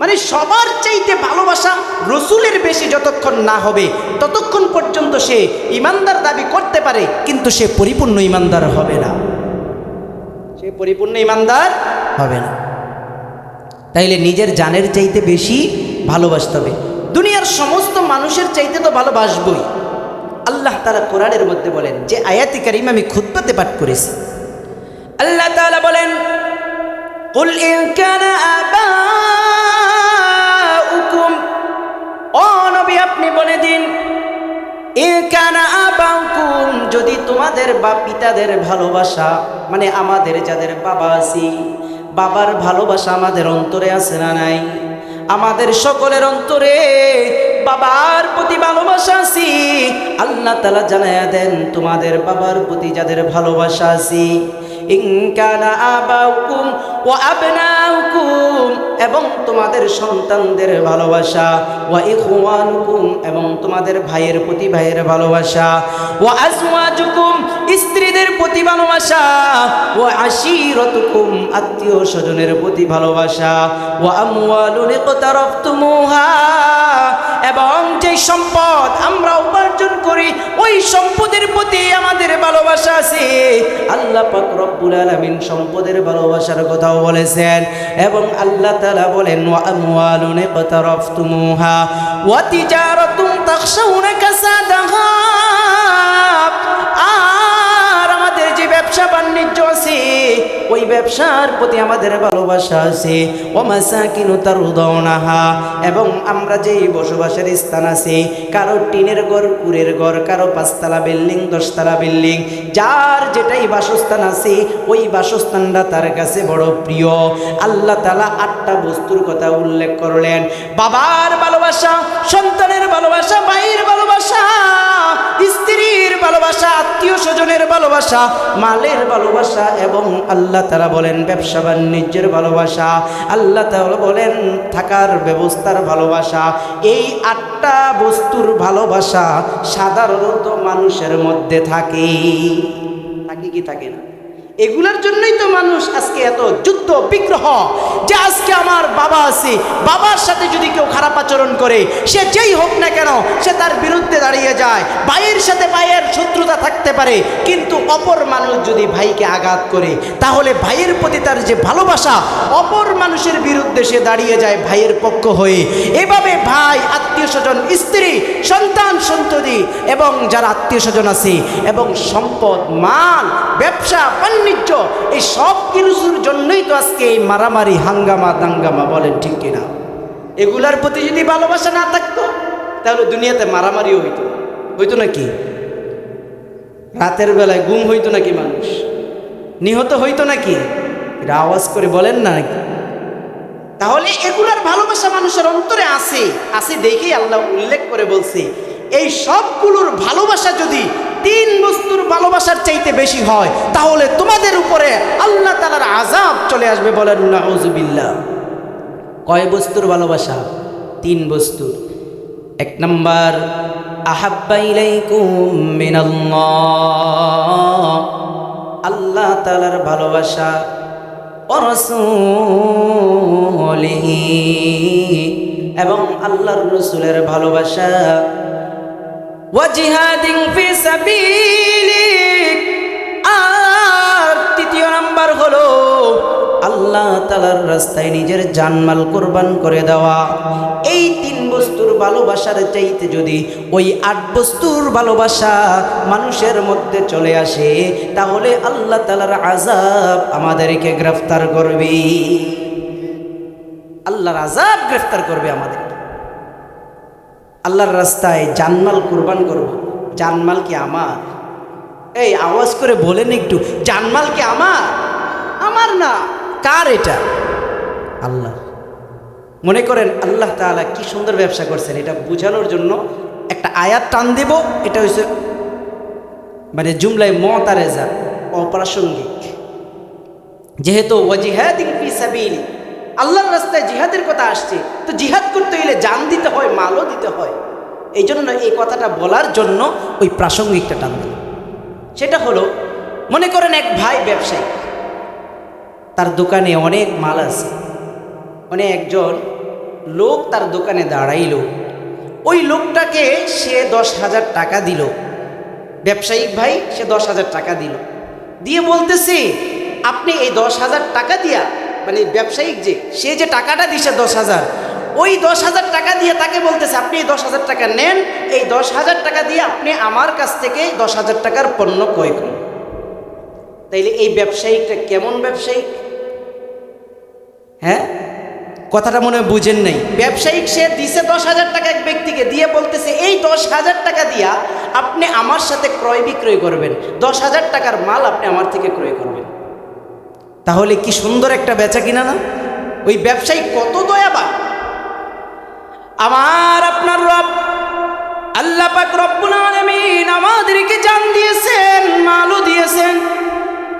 মানে সবার চাইতে ভালোবাসা রাসূলের বেশি যতক্ষণ না হবে, ততক্ষণ পর্যন্ত সে ঈমানদার দাবি করতে পারে, কিন্তু সে পরিপূর্ণ ঈমানদার হবে না। সে পরিপূর্ণ ঈমানদার হবে না। তাইলে নিজের জানের চাইতে বেশি ভালোবাসতে হবে। দুনিয়ার সমস্ত মানুষের চাইতে তো ভালোবাসবই। আল্লাহ তাআলা কোরআনের মধ্যে বলেন, যে আয়াতে কারিমা আমি খুতবাতে পাঠ করেছি, আল্লাহ তাআলা বলেন, কুল ইন কানা আবাউকুম, ও নবী আপনি বলে দিন, ইন কানা আবাউকুম, যদি তোমাদের বাপ পিতাদের ভালোবাসা, মানে আমাদের যাদের বাবা আছি, বাবার ভালোবাসা আমাদের অন্তরে আছে না নাই? আমাদের সকলের অন্তরে বাবার প্রতি ভালোবাসা আছে। আল্লাহ তাআলা জানায়া দেন, তোমাদের বাবার প্রতি যাদের ভালোবাসা আছে, ইন কানা আবাউকুম ওয়া আবনাউকুম, এবং তোমাদের সন্তানদের ভালোবাসা, ওয়া ইখওয়ানুকুম, এবং তোমাদের ভাইয়ের প্রতি ভাইয়ের ভালোবাসা, ওয়া আজওয়াজুকুম, স্ত্রীদের প্রতি ভালোবাসা, ওয়া আশীরাতুকুম, আত্মীয় স্বজনের প্রতি ভালোবাসা, ওয়া আমওয়ালুন ইকতারাফতুমুহা, এবং যে সম্পদ আমরা উপার্জন করি ওই সম্পদের প্রতি আমাদের ভালোবাসা আছে। আল্লাহ পাক রব্বুল আলামিন সম্পদের ভালোবাসার কথাও বলেছেন, এবং আল্লাহ তাআলা বলেন, ওয়া আমওয়ালুন ইকতারাফতুমুহা ওয়া তিজারাতুন তাখশাউনা কাসাদাহা, আর আমাদের যে ব্যবসা বাণিজ্য আছে ওই ব্যবসার প্রতি আমাদের ভালোবাসা আছে। ওয়া মাসাকিনু তারদাউনাহা, এবং আমরা যেই বসবাসের স্থান আছে, কারো টিনের ঘর, কুড়ের ঘর, কারো 5 তলা বিল্ডিং, 10 তলা বিল্ডিং, যার যেটাই বাসস্থান আছে ওই বাসস্থানটা তার কাছে বড় প্রিয়। আল্লাহ তাআলা 8টা বস্তুর কথা উল্লেখ করলেন। বাবার ভালোবাসা, সন্তানের ভালোবাসা, ভাইয়ের ভালোবাসা, স্ত্রীর ভালোবাসা, আত্মীয় স্বজনের ভালোবাসা, মালের ভালোবাসা, এবং আল্লাহ তাআলা বলেন ব্যবসা বাণিজ্যের ভালোবাসা। আল্লাহ তাআলা বলেন থাকার ব্যবস্থার ভালোবাসা। এই 8টা বস্তুর ভালোবাসা সাধারণত মানুষের মধ্যে থাকে কি থাকে না? এগুলোর জন্যই তো মানুষ আজকে এত যুদ্ধ বিগ্রহ, যে আজকে আমার বাবা আছে, বাবার সাথে যদি কেউ খারাপ আচরণ করে, সে যেই হোক না কেন, সে তার বিরুদ্ধে দাঁড়িয়ে যায়। ভাইয়ের সাথে ভাইয়ের শত্রুতা থাকতে পারে, কিন্তু অপর মানুষ যদি ভাইকে আঘাত করে, তাহলে ভাইয়ের প্রতি তার যে ভালোবাসা, অপর মানুষের বিরুদ্ধে সে দাঁড়িয়ে যায় ভাইয়ের পক্ষ হয়ে। এভাবে ভাই, আত্মীয় স্বজন, স্ত্রী, সন্তান, সন্ততি, এবং যারা আত্মীয় স্বজন আছে, এবং সম্পদ, মাল, ব্যবসা বাণিজ্য, এই সব কিছুর জন্যই তো আজকে এই মারামারি, হাঙ্গামা দাঙ্গামা, বলেন ঠিক কিনা? এগুলার প্রতি যদি ভালোবাসা না থাকতো তাহলে দুনিয়াতে মারামারিও হইতো নাকি? রাতের বেলায় গুম হইতো নাকি? মানুষ নিহত হইতো নাকি? এটা আওয়াজ করে বলেন না নাকি? তাহলে এগুলার ভালোবাসা মানুষের অন্তরে আছে দেখেই আল্লাহ উল্লেখ করে বলছে, এই সবগুলোর ভালোবাসা যদি 3 বস্তুর ভালোবাসার চাইতে বেশি হয়, তাহলে তোমাদের উপরে আল্লাহ তাআলার আযাব চলে আসবে। বলেন নাউযুবিল্লাহ। কয় বস্তুর ভালোবাসা? 3 বস্তু। 1 নাম্বার, আহাব্বা ইলাইকুম মিনাল্লাহ, আল্লাহ তাআলার ভালোবাসা, ওয়া রাসূলিহি, এবং আল্লাহর রাসূলের ভালোবাসা, ওয়া জিহাদিন ফি সাবিলিক, আর 3 নাম্বার হলো আল্লাহ তাআলার রাস্তায় নিজের জানমাল কুরবান করে দেওয়া। এই 3 বস্তুর ভালোবাসার চাইতে যদি ওই 8 বস্তুর ভালোবাসা মানুষের মধ্যে চলে আসে, তাহলে আল্লাহ তাআলার আযাব আমাদেরকে গ্রেফতার করবে। আল্লাহর আযাব গ্রেফতার করবে আমাদের। আল্লাহর রাস্তায় জানমাল কুরবান করব। জানমাল কি আমার? এই আওয়াজ করে বলেন একটু, জানমাল কি আমার? আমার না। কার এটা? আল্লাহ। মনে করেন আল্লাহ তাআলা কি সুন্দর ব্যবসা করছেন, এটা বোঝানোর জন্য একটা আয়াত টান দেব। এটা হচ্ছে মানে জুমলায় মুতারেজা, অপ্রাসঙ্গিক। যেহেতু ওয়াজিহাদিন ফি সাবিলি, আল্লাহর রাস্তায় জিহাদের কথা আসছে, তো জিহাদ করতে হলে জান দিতে হয়, মালও দিতে হয়। এই জন্য এই কথাটা বলার জন্য ওই প্রাসঙ্গিকটা টান দিল। সেটা হলো, মনে করেন এক ভাই ব্যবসায়ী, তার দোকানে অনেক মাল আছে, মানে একজন লোক তার দোকানে দাঁড়াইল, ওই লোকটাকে সে 10,000 টাকা দিল। ব্যবসায়িক ভাই সে 10,000 টাকা দিল, দিয়ে বলতেছে আপনি এই 10,000 টাকা দিয়া, মানে ব্যবসায়িক সে যে টাকাটা দিছে 10,000, ওই 10,000 টাকা দিয়ে তাকে বলতেছে আপনি এই 10,000 টাকা নেন, এই 10,000 টাকা দিয়ে আপনি আমার কাছ থেকে 10,000 টাকার পণ্য ক্রয় করুন। তাইলে এই ব্যবসায়িকটা কেমন ব্যবসায়িক? হ্যাঁ, কথাটা মনে হয় বুঝেন নাই। ব্যবসায়িক সে দিছে 10,000 টাকা এক ব্যক্তিকে, দিয়ে বলতেছে এই 10,000 টাকা দিয়া আপনি আমার সাথে ক্রয় বিক্রয় করবেন, 10,000 টাকার মাল আপনি আমার থেকে ক্রয় করবেন। তাহলে কি সুন্দর একটা বেচা কিনা না? ওই ব্যবসায়ী কত দয়াবান! আমার আপনার রব আল্লাহ পাক রব্বুল আলামিন আমাদেরকে জান দিয়েছেন, মালও দিয়েছেন,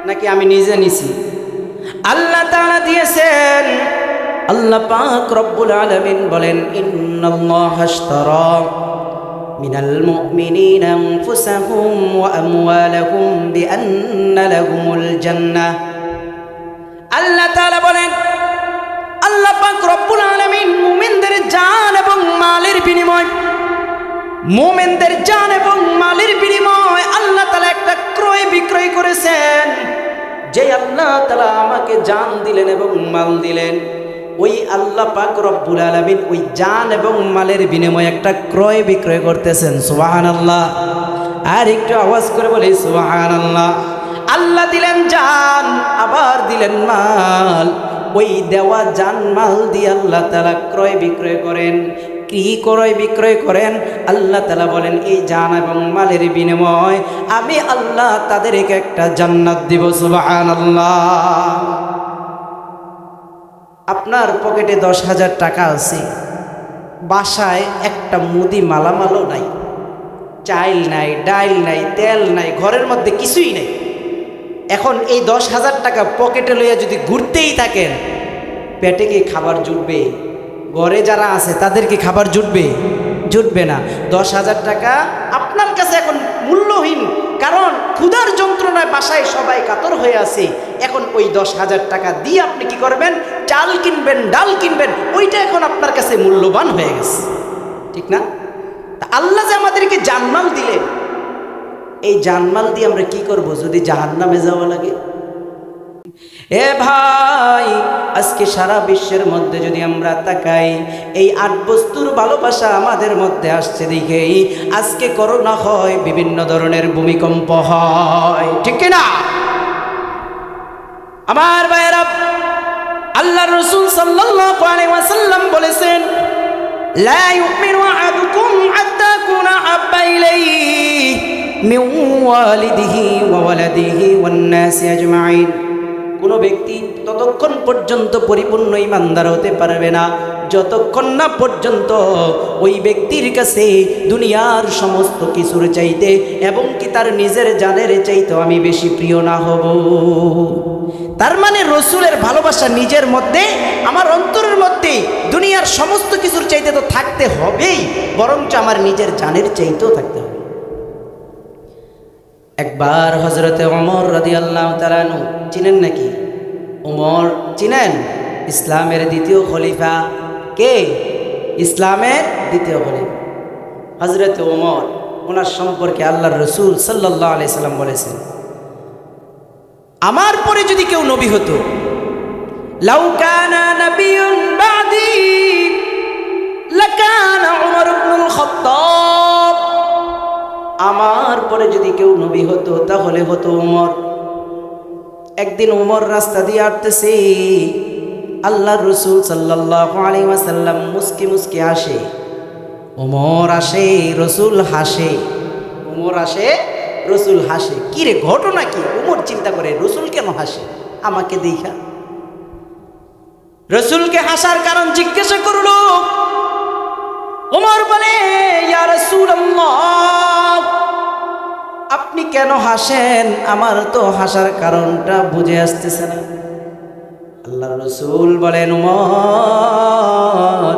নাকি আমি নিজে নিছি? আল্লাহ তাআলা দিয়েছেন। আল্লাহ পাক রব্বুল আলামিন বলেন, ইন্নাল্লাহা আশতারা মিনাল মুমিনিনা আনফুসাহুম ওয়া আমওয়ালাহুম বিআন্না লাহুমুল জান্নাহ। আল্লাহ তাআলা বলেন, আল্লাহ পাক রব্বুল আলামিন মুমিনদের জান এবং মালের বিনিময়, মুমিনদের জান এবং মালের বিনিময় আল্লাহ তাআলা একটা ক্রয় বিক্রয় করেছেন। যে আল্লাহ তাআলা আমাকে জান দিলেন এবং মাল দিলেন, ওই আল্লাহ পাক রব্বুল আলামিন ওই জান এবং মালের বিনিময়ে একটা ক্রয় বিক্রয় করতেছেন। সুবহানাল্লাহ। আর একটু আওয়াজ করে বলি সুবহানাল্লাহ। আল্লাহ দিলেন জান, আবার দিলেন মাল। ওই দেওয়া জান মাল দিয়ে আল্লাহ তাআলা ক্রয় বিক্রয় করেন। কি ক্রয় বিক্রয় করেন? আল্লাহ তাআলা বলেন এই জান এবং মালের বিনিময় আমি আল্লাহ তাদেরকে একটা জান্নাত দিব। সুবহানাল্লাহ। আপনার পকেটে 10,000 টাকা আছে, বাসায় একটা মুদি মালামালও নাই, চাইল নাই, ডাইল নাই, তেল নাই, ঘরের মধ্যে কিছুই নাই। এখন এই 10,000 টাকা পকেটে লইয়া যদি ঘুরতেই থাকেন, পেটে কি খাবার জুটবে? ঘরে যারা আছে তাদের কি খাবার জুটবে? জুটবে না। 10,000 টাকা আপনার কাছে এখন মূল্যহীন, কারণ ক্ষুধার যন্ত্রণায় বাসায় সবাই কাতর হয়ে আছে। এখন ওই 10,000 টাকা দিয়ে আপনি কি করবেন? চাল কিনবেন, ডাল কিনবেন, ওইটা এখন আপনার কাছে মূল্যবান হয়ে গেছে, ঠিক না? তা আল্লাহ যে আমাদেরকে জানমাল দিলেন, এই জানমাল দিয়ে আমরা কি করব যদি জাহান্নামে যাওয়া লাগে? এ ভাই, আজকে সারা বিশ্বের মধ্যে যদি আমরা তাকাই, এই 8 বস্তুর ভালোবাসা আমাদের মধ্যে আসছে দেখেই আজকে করোনা হয়, বিভিন্ন ধরনের ভূমিকম্প হয়, ঠিক কিনা? আমার ভাইয়েরা, আল্লাহর রাসূল সাল্লাল্লাহু আলাইহি ওয়াসাল্লাম বলেছেন, লা ইউমিনু আহাদুকুম হাত্তা কুনা আহাব্বা ইলাইহি মিন ওয়ালিদিহি ওয়া ওয়ালাদিহি ওয়ান নাসি আজমাইন। কোনো ব্যক্তি ততক্ষণ পর্যন্ত পরিপূর্ণ ঈমানদার হতে পারবে না যতক্ষণ না পর্যন্ত ওই ব্যক্তির কাছে দুনিয়ার সমস্ত কিছুর চাইতে এবং কি তার নিজের জানের চাইতে আমি বেশি প্রিয় না হব। তার মানে রসুলের ভালোবাসা নিজের মধ্যে, আমার অন্তরের মধ্যে দুনিয়ার সমস্ত কিছুর চাইতে তো থাকতে হবেই, বরঞ্চ আমার নিজের জানের চাইতেও থাকতে হবে। একবার হযরতে ওমর রাদিয়াল্লাহু তাআলা আনহু, চিনেন নাকি ওমর? চিনেন? ইসলামের দ্বিতীয় খলিফা। কে? ইসলামের দ্বিতীয় খলিফা হযরতে ওমর। ওনার সম্পর্কে আল্লাহর রাসূল সাল্লাল্লাহু আলাইহি সাল্লাম বলেছেন, আমার পরে যদি কেউ নবী হতো, লাউ কানা নাবিয়্যুন বাদি লাকানা উমর ইবনুল খাত্তাব। আমার পরে যদি কেউ নবী হতো তাহলে হতো ওমর। একদিন ওমর রাস্তা দিয়ে হাঁটতেছে, আল্লাহর রাসূল সাল্লাল্লাহু আলাইহি ওয়াসাল্লাম মুস্কি মুস্কি হাসে। ওমর আসে, রাসূল হাসে। ওমর আসে, রাসূল হাসে। কি রে, ঘটনা কি? ওমর চিন্তা করে, রাসূল কেন হাসে আমাকে দেখা? রাসূলকে হাসার কারণ জিজ্ঞাসা করলো। ওমর বলে, ইয়া রাসূলুল্লাহ, আপনি কেন হাসেন? আমার তো হাসার কারণটা বুঝে আসতেছে না। আল্লাহর রাসূল বলেন, ওমর,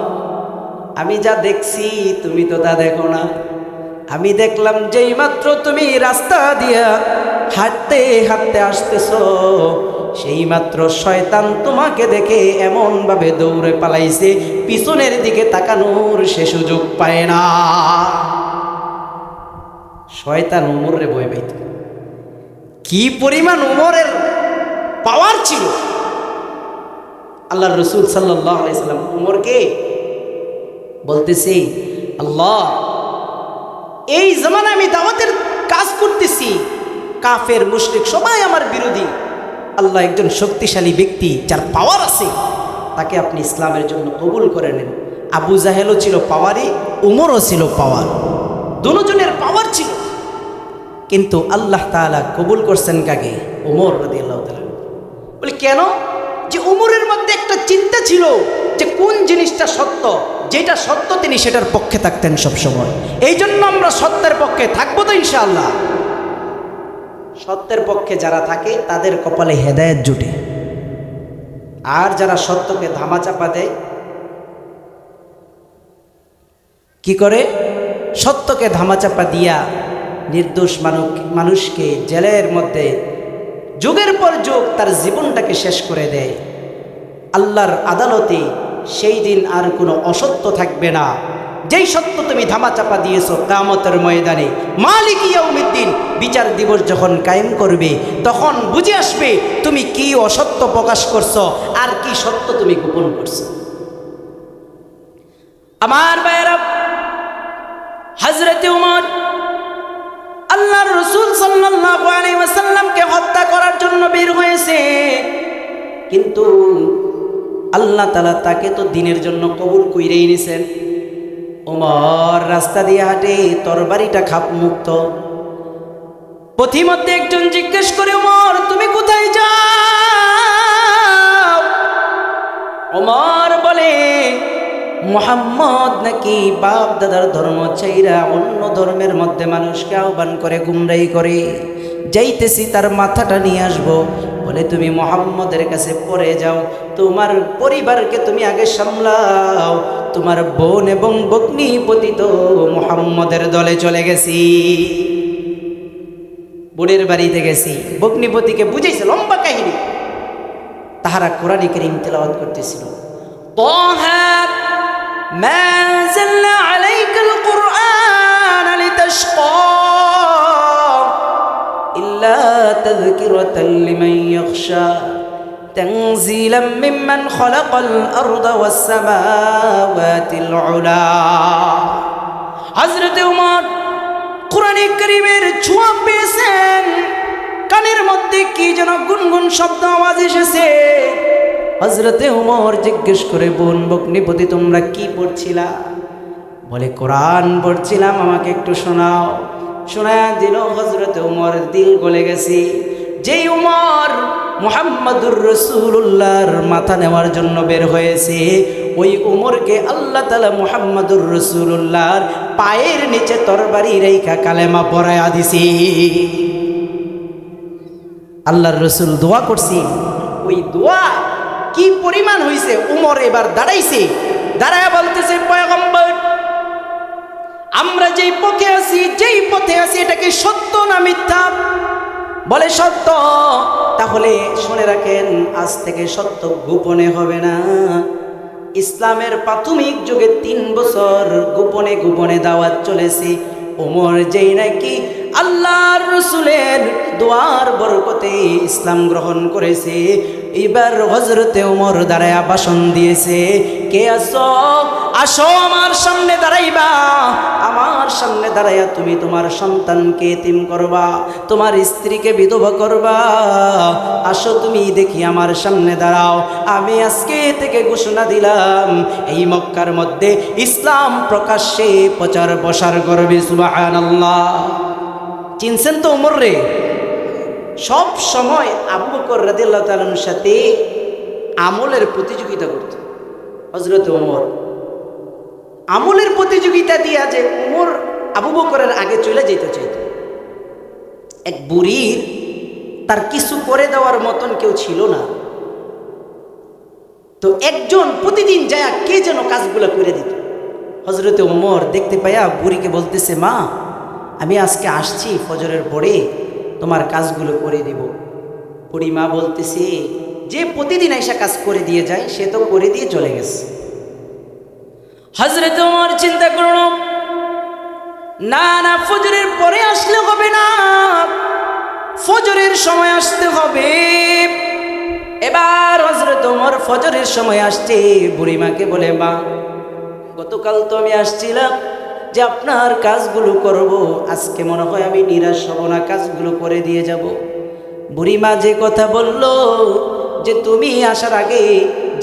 আমি যা দেখছি তুমি তো তা দেখো না। আমি দেখলাম যেই মাত্র তুমি রাস্তা দিয়া হাঁটতে হাঁটতে আসতেছো, সেই মাত্র শয়তান তোমাকে দেখে এমন ভাবে দৌড়ে পালাইছে, পিছনের দিকে তাকানোর সে সুযোগ পায় না। শয়তান ওমরের ভয় পাইত। কি পরিমাণ ওমরের পাওয়ার ছিল! আল্লাহর রাসূল সাল্লাল্লাহু আলাইহি সাল্লাম ওমরকে বলতেছি, আল্লাহ, এই জামানায় আমি দাওয়াতের কাজ করতেছি, কাফের মুশরিক সবাই আমার বিরোধী। আল্লাহ, একজন শক্তিশালী ব্যক্তি যার পাওয়ার আছে, তাকে আপনি ইসলামের জন্য কবুল করে নেন। আবু জাহেলও ছিল পাওয়ারি, উমরও ছিল পাওয়ার, দুজনের পাওয়ার ছিল, কিন্তু আল্লাহ তাআলা কবুল করছেন কাকে? ওমর রাদিয়াল্লাহু তাআলা। বলে কেন? যে উমরের মধ্যে একটা চিন্তা ছিল যে কোন জিনিসটা সত্য, যেটা সত্য তিনি সেটার পক্ষে থাকতেন সবসময়। এই জন্য আমরা সত্যের পক্ষে থাকবো তো ইনশাআল্লাহ। সত্যের পক্ষে যারা থাকে তাদের কপালে হেদায়েত জুটে, আর যারা সত্যকে ধামাচাপা দেয়, কি করে? সত্যকে ধামাচাপা দিয়া নির্দোষ মানুষকে জেলের মধ্যে যুগের পর যুগ তার জীবনটাকে শেষ করে দেয়। আল্লাহর আদালতে সেই দিন আর কোনো অসত্য থাকবে না, যেই সত্য তুমি ধামাচাপা দিয়েছো কিয়ামতের ময়দানে মালিক ইয়াউমিদ্দিন বিচার দিবস যখন কায়েম করবে তখন বুঝে আসবে তুমি কি অসত্য প্রকাশ করছো আর কি সত্য তুমি গোপন করছো। আমার ভাইরা, হযরতে ওমর আল্লাহর রাসূল সাল্লাল্লাহু আলাইহি ওয়াসাল্লামকে হত্যা করার জন্য বের হয়েছে, কিন্তু আল্লাহ তাআলা তাকে তো দিনের জন্য কবুল কইরেই নিছেন। ওমর রাস্তা দিয়ে হাঁটে, তরবারিটা খাপ মুক্ত। পথিমধ্যে একজন জিজ্ঞেস করে, ওমর তুমি কোথায় যাও? ওমর বলে, মুহাম্মদ নাকি বাপ দাদার ধর্ম ছাইরা অন্য ধর্মের মধ্যে মানুষকে আহ্বান করে, গুমরাহি করে, যাইতেছি তার মাথাটা নিয়ে আসবো। বলে তুমি মুহাম্মদের কাছে পড়ে যাও, তোমার পরিবারকে তুমি আগে সামলাও, তোমার বোন এবং ভগ্নিপতি তো মুহাম্মদের দলে চলে গেছি, বোনের বাড়িতে গেছি। ভগ্নিপতিকে বুঝাইছে, লম্বা কাহিনী। তাহারা কোরআনে কারীম তেলাওয়াত করতেছিল, তাহা মা আনজালনা আলাইকাল কুরআন লিতাশকা ইল্লা তাযকিরাতাল লিমান ইয়াখশা তানজিলাম মিম্মান খালাকাল আরদা ওয়াস সামাওয়াতিল উলা। হযরতে ওমর কোরআনে কারীমের ছোঁয়া পেয়েছেন, কানের মধ্যে কি যেন গুনগুন শব্দ আওয়াজ এসেছে। হযরতে ওমর জিজ্ঞেস করে, বোন ভগ্নিপতি তোমরা কি পড়ছিলা? বলে কোরআন পড়ছিলাম, আমাকে একটু শোনাও। শোনায়া দিল। হযরতে ওমর দিল গলে গেছে। যেই ওমর মুহাম্মাদুর রাসূলুল্লাহর মাথা নেওয়ার জন্য বের হয়েছে, ওই ওমরকে আল্লাহ তাআলা মুহাম্মাদুর রাসূলুল্লাহর পায়ের নিচে তরবারি রেখা কালেমা পড়ায়া দিছে। আল্লাহর রাসূল দোয়া করছি, ওই দোয়া কি পরিমাণ হইছে। উমর এবার দাঁড়াইছে, দাঁড়ায় বলতেছে, পয়গম্বর আমরা যেই পথে আছি এটা কি সত্য না মিথ্যা? বলে সত্য। তাহলে শুনে রাখেন, আজ থেকে সত্য গোপনে হবে না। ইসলামের প্রাথমিক যুগে 3 বছর গোপনে গোপনে দাওয়াত চলেছে। ওমর যেই নাকি আল্লাহর রাসূলের দোয়ার বরকতে ইসলাম গ্রহণ করেছে, এবার হযরতে ওমর দাঁড়ায়া ভাষণ দিয়েছে, কে আসো আসো আমার সামনে দাঁড়াইবা, আমার সামনে দাঁড়াইয়া তুমি তোমার সন্তানকে এতিম করবা, তোমার স্ত্রীকে বিধবা করবা। আসো তুমি দেখি আমার সামনে দাঁড়াও, আমি আজকে থেকে ঘোষণা দিলাম এই মক্কার মধ্যে ইসলাম প্রকাশ্যে প্রচার প্রসার করবে। সুবহানাল্লাহ। চিনছেন তো ওমর রে? সব সময় আবু বকর রাদিয়াল্লাহু তাআলার সাথে আমলের প্রতিযোগিতা করত হযরত ওমর। আমলের প্রতিযোগিতা দিয়া যে ওমর আবু বকরের আগে চলে যেতে চাইত। এক বুড়ির তার কিছু করে দেওয়ার মতন কেউ ছিল না, তো একজন প্রতিদিন যায় কে যেন কাজগুলো করে দিত। হযরত ওমর দেখতে পাইয়া বুড়িকে বলতেছে, মা আমি আজকে আসছি ফজরের পরে, তোমার কাজগুলো করে দেব। বুড়ি মা বলতেছে, যে প্রতিদিন আইসা কাজ করে দিয়ে যায় সে তো করে দিয়ে চলে গেছে। হযরত ওমর চিন্তা করল, না না, ফজরের পরে আসলে হবে না, ফজরের সময় আসতে হবে। এবার হযরত ওমর ফজরের সময় আসছে। বুড়িমাকে বলে, মা গতকাল তো আমি আসছিলাম যে আপনার কাজগুলো করব, আজকে মনে হয় আমি নিরাশ হব না, কাজগুলো করে দিয়ে যাব। বুড়িমা যে কথা বলল যে তুমি আসার আগে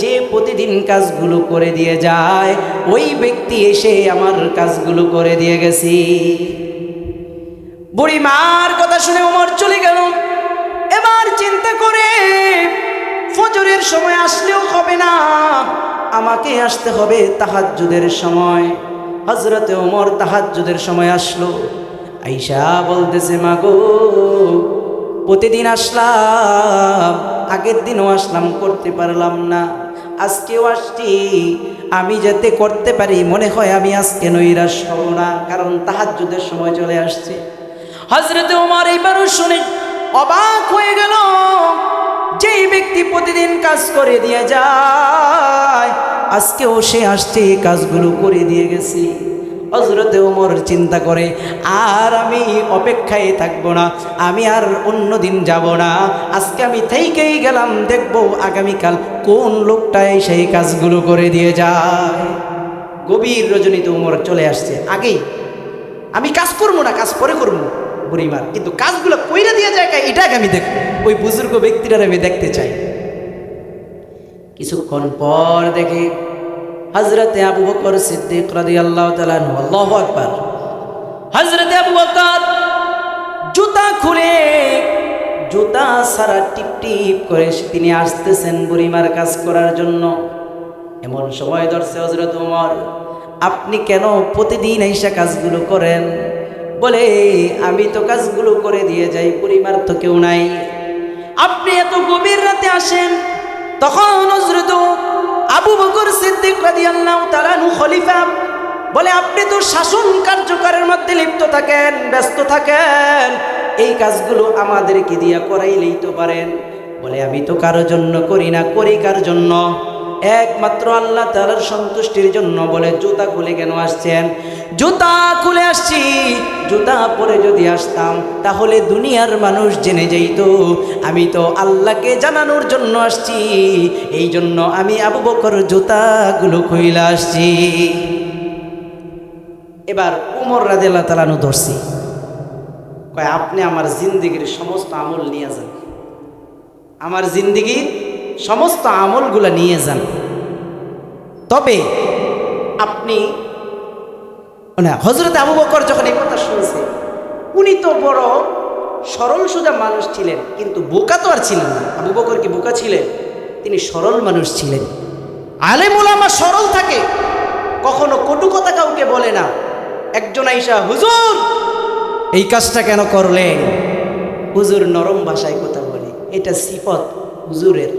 যে প্রতিদিন কাজগুলো করে দিয়ে যায়, ওই ব্যক্তি এসে আমার কাজগুলো করে দিয়ে গেছি। বুড়িমার কথা শুনে ওমর চলে গেল। এবার চিন্তা করে, ফজরের সময় আসলেও হবে না, আমাকে আসতে হবে তাহাজ্জুদের সময়। হযরতে ওমর তাহাজ্জুদের সময় আসলো। আয়েশা বলতেছে, মা গো প্রতিদিন আসলাম, আগের দিনও আসলাম, করতে পারলাম না, আজকেও আসছি, আমি যাতে করতে পারি মনে হয় আমি আজকে নৈরাশ হব না, কারণ তাহাজ্জুদের সময় চলে আসছে। হযরতে ওমর এইবারও শুনে অবাক হয়ে গেল, যেই ব্যক্তি প্রতিদিন কাজ করে দিয়ে যায় আজকেও সে আসছে, কাজগুলো করে দিয়ে গেছে। হযরতে ওমর চিন্তা করে, আর আমি অপেক্ষায় থাকবো না, আমি আর অন্য দিন যাব না, আজকে আমি থেকেই গেলাম, দেখব আগামীকাল কোন লোকটাই সেই কাজগুলো করে দিয়ে যায়। গভীর রজনীতে ওমর চলে আসছে, আগেই আমি কাজ করবো না, কাজ পরে করবো বুড়িমার, কিন্তু কাজগুলো কইরা দিয়ে যায় এটাকে আমি দেখবো, ওই বুজুর্গ ব্যক্তিটার আমি দেখতে চাই। কিছুক্ষণ পর দেখে হযরতে আবু বকর সিদ্দিক রাদিয়াল্লাহু তাআলা আনহু, আল্লাহু আকবার, হযরতে আবু বকর জুতা খুলে, জুতা সারা টিপ টিপ করে তিনি আসতেছেন বুড়িমার কাজ করার জন্য। এমন সময় ধরছে হযরত ওমর, আপনি কেন প্রতিদিন এইসা কাজগুলো করেন? বলে, আমি তো কাজগুলো করে দিয়ে যাই, বুড়িমার তো কেউ নাই, আপনি এত গভীর রাতে আসেন। তখন হযরত আবু বকর সিদ্দিক রাদিয়াল্লাহু তাআলা আনহু খলিফা বলে, আপনি তো শাসন কার্যকরের মধ্যে লিপ্ত থাকেন, ব্যস্ত থাকেন, এই কাজগুলো আমাদেরকে দিয়া করাইলেই তো পারেন। বলে, আমি তো কারোর জন্য করি না, করি কার জন্য? একমাত্র আল্লাহ তাআলার সন্তুষ্টির জন্য। বলে, জুতা খুলে কেন আসছেন? জুতা খুলে আসছি, জুতা পরে যদি আসতাম তাহলে দুনিয়ার মানুষ জেনে যাইত আমি তো আল্লাহকে জানানোর জন্য আসছি, এই জন্য আমি আবু বকর জুতাগুলো খুইলা আসছি। এবার উমর রাদিয়াল্লাহু তাআলা আনহু ধরছি, কয়, আপনি আমার জিন্দেগির সমস্ত আমল নিয়ে যান, আমার জিন্দেগির সমস্ত আমলগুলো নিয়ে যান, তবে আপনি না। হযরত আবু বকর যখন এই কথা শুনছে, উনি তো বড় সরল সোজা মানুষ ছিলেন, কিন্তু বোকা তো আর ছিলেন না। আবু বকর কি বোকা ছিলেন? তিনি সরল মানুষ ছিলেন। আলেম ওলামা সরল থাকে, কখনো কটু কথা কাউকে বলে না। একজন আইসা, হুজুর এই কাজটা কেন করলেন? হুজুর নরম ভাষায় কথা বলে, এটা সিফত হুজুরের,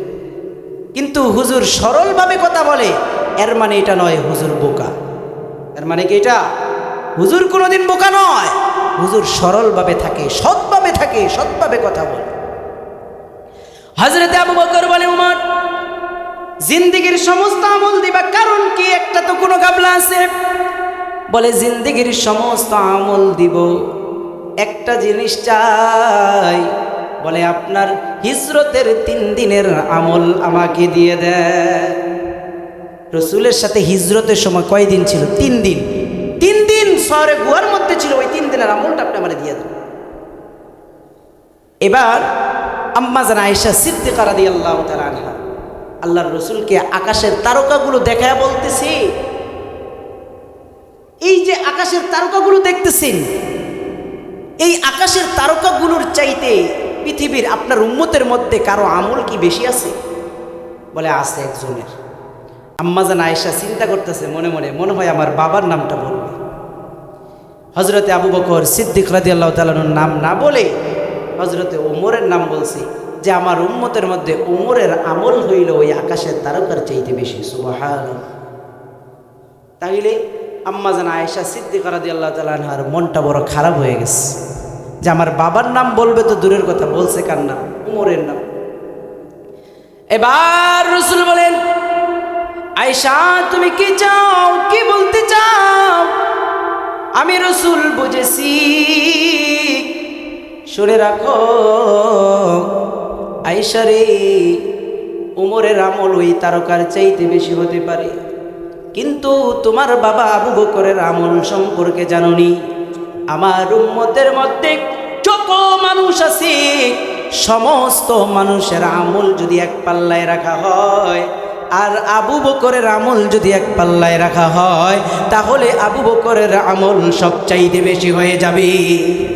কিন্তু হুজুর সরলভাবে কথা বলে, এর মানে এটা নয় হুজুর বোকা। এর মানে কি এটা? হুজুর কোনোদিন বোকা নয়, হুজুর সরলভাবে থাকে, সৎভাবে থাকে, সৎভাবে কথা বলে। হযরতে আবু বকর বলে, উমর জিন্দেগির সমস্ত আমল দিবা, কারণ কি? একটা তো কোনো গাবলা আছে। বলে, জিন্দেগির সমস্ত আমল দিব, একটা জিনিস চাই। বলে, আপনার হিজরতের 3 দিনের আমল আমাকে দিয়ে দেয়। রসুলের সাথে হিজরতের সময় কয় দিন ছিল? 3 দিন। 3 দিন শহরে গুহার মধ্যে ছিল, ওই 3 দিনের আমলটা আপনি আমার দিয়ে দেন। এবার আম্মা জান আয়েশা সিদ্দিকা রাদিয়াল্লাহু তাআলা আনহা আল্লাহর রসুলকে আকাশের তারকাগুলো দেখায় বলতেছে, এই যে আকাশের তারকাগুলো দেখতেছেন, এই আকাশের তারকাগুলোর চাইতে পৃথিবীর আপনার উম্মতের মধ্যে কারো আমল কি বেশি আছে? বলে, আছে একজনের। আম্মা জান আয়েশা চিন্তা করতেছে মনে মনে, মনে হয় আমার বাবার নামটা বলবে। হযরতে আবু বকর সিদ্দিক রাদিয়াল্লাহু তাআলার নাম না বলে হযরতে ওমরের নাম বলছে, যে আমার উম্মতের মধ্যে ওমরের আমল হইল ওই আকাশের তারকার চাইতে বেশি। সুবহানাল্লাহ। তাইলে আম্মা জান আয়েশা সিদ্দিকা রাদিয়াল্লাহু তাআলা আনহার মনটা বড় খারাপ হয়ে গেছে, যে আমার বাবার নাম বলবে তো দূরের কথা, বলছে কার নাম? ওমরের নাম। এবার রাসূল বলেন, আয়েশা তুমি কি চাও, কি বলতে চাও? আমি রাসূল বুঝেছি, শুনে রাখো আয়েশা রে, ওমরের আমল ওই তারকার চাইতে বেশি হতে পারে, কিন্তু তোমার বাবা আবু বকরের আমল সম্পর্কে জানোনি? আমার উম্মতের মধ্যে যত মানুষ আছে, সমস্ত মানুষের আমল যদি এক পাল্লায় রাখা হয়, আর আবু বকরের আমল যদি এক পাল্লায় রাখা হয়, তাহলে আবু বকরের আমল সবচাইতে বেশি হয়ে যাবে।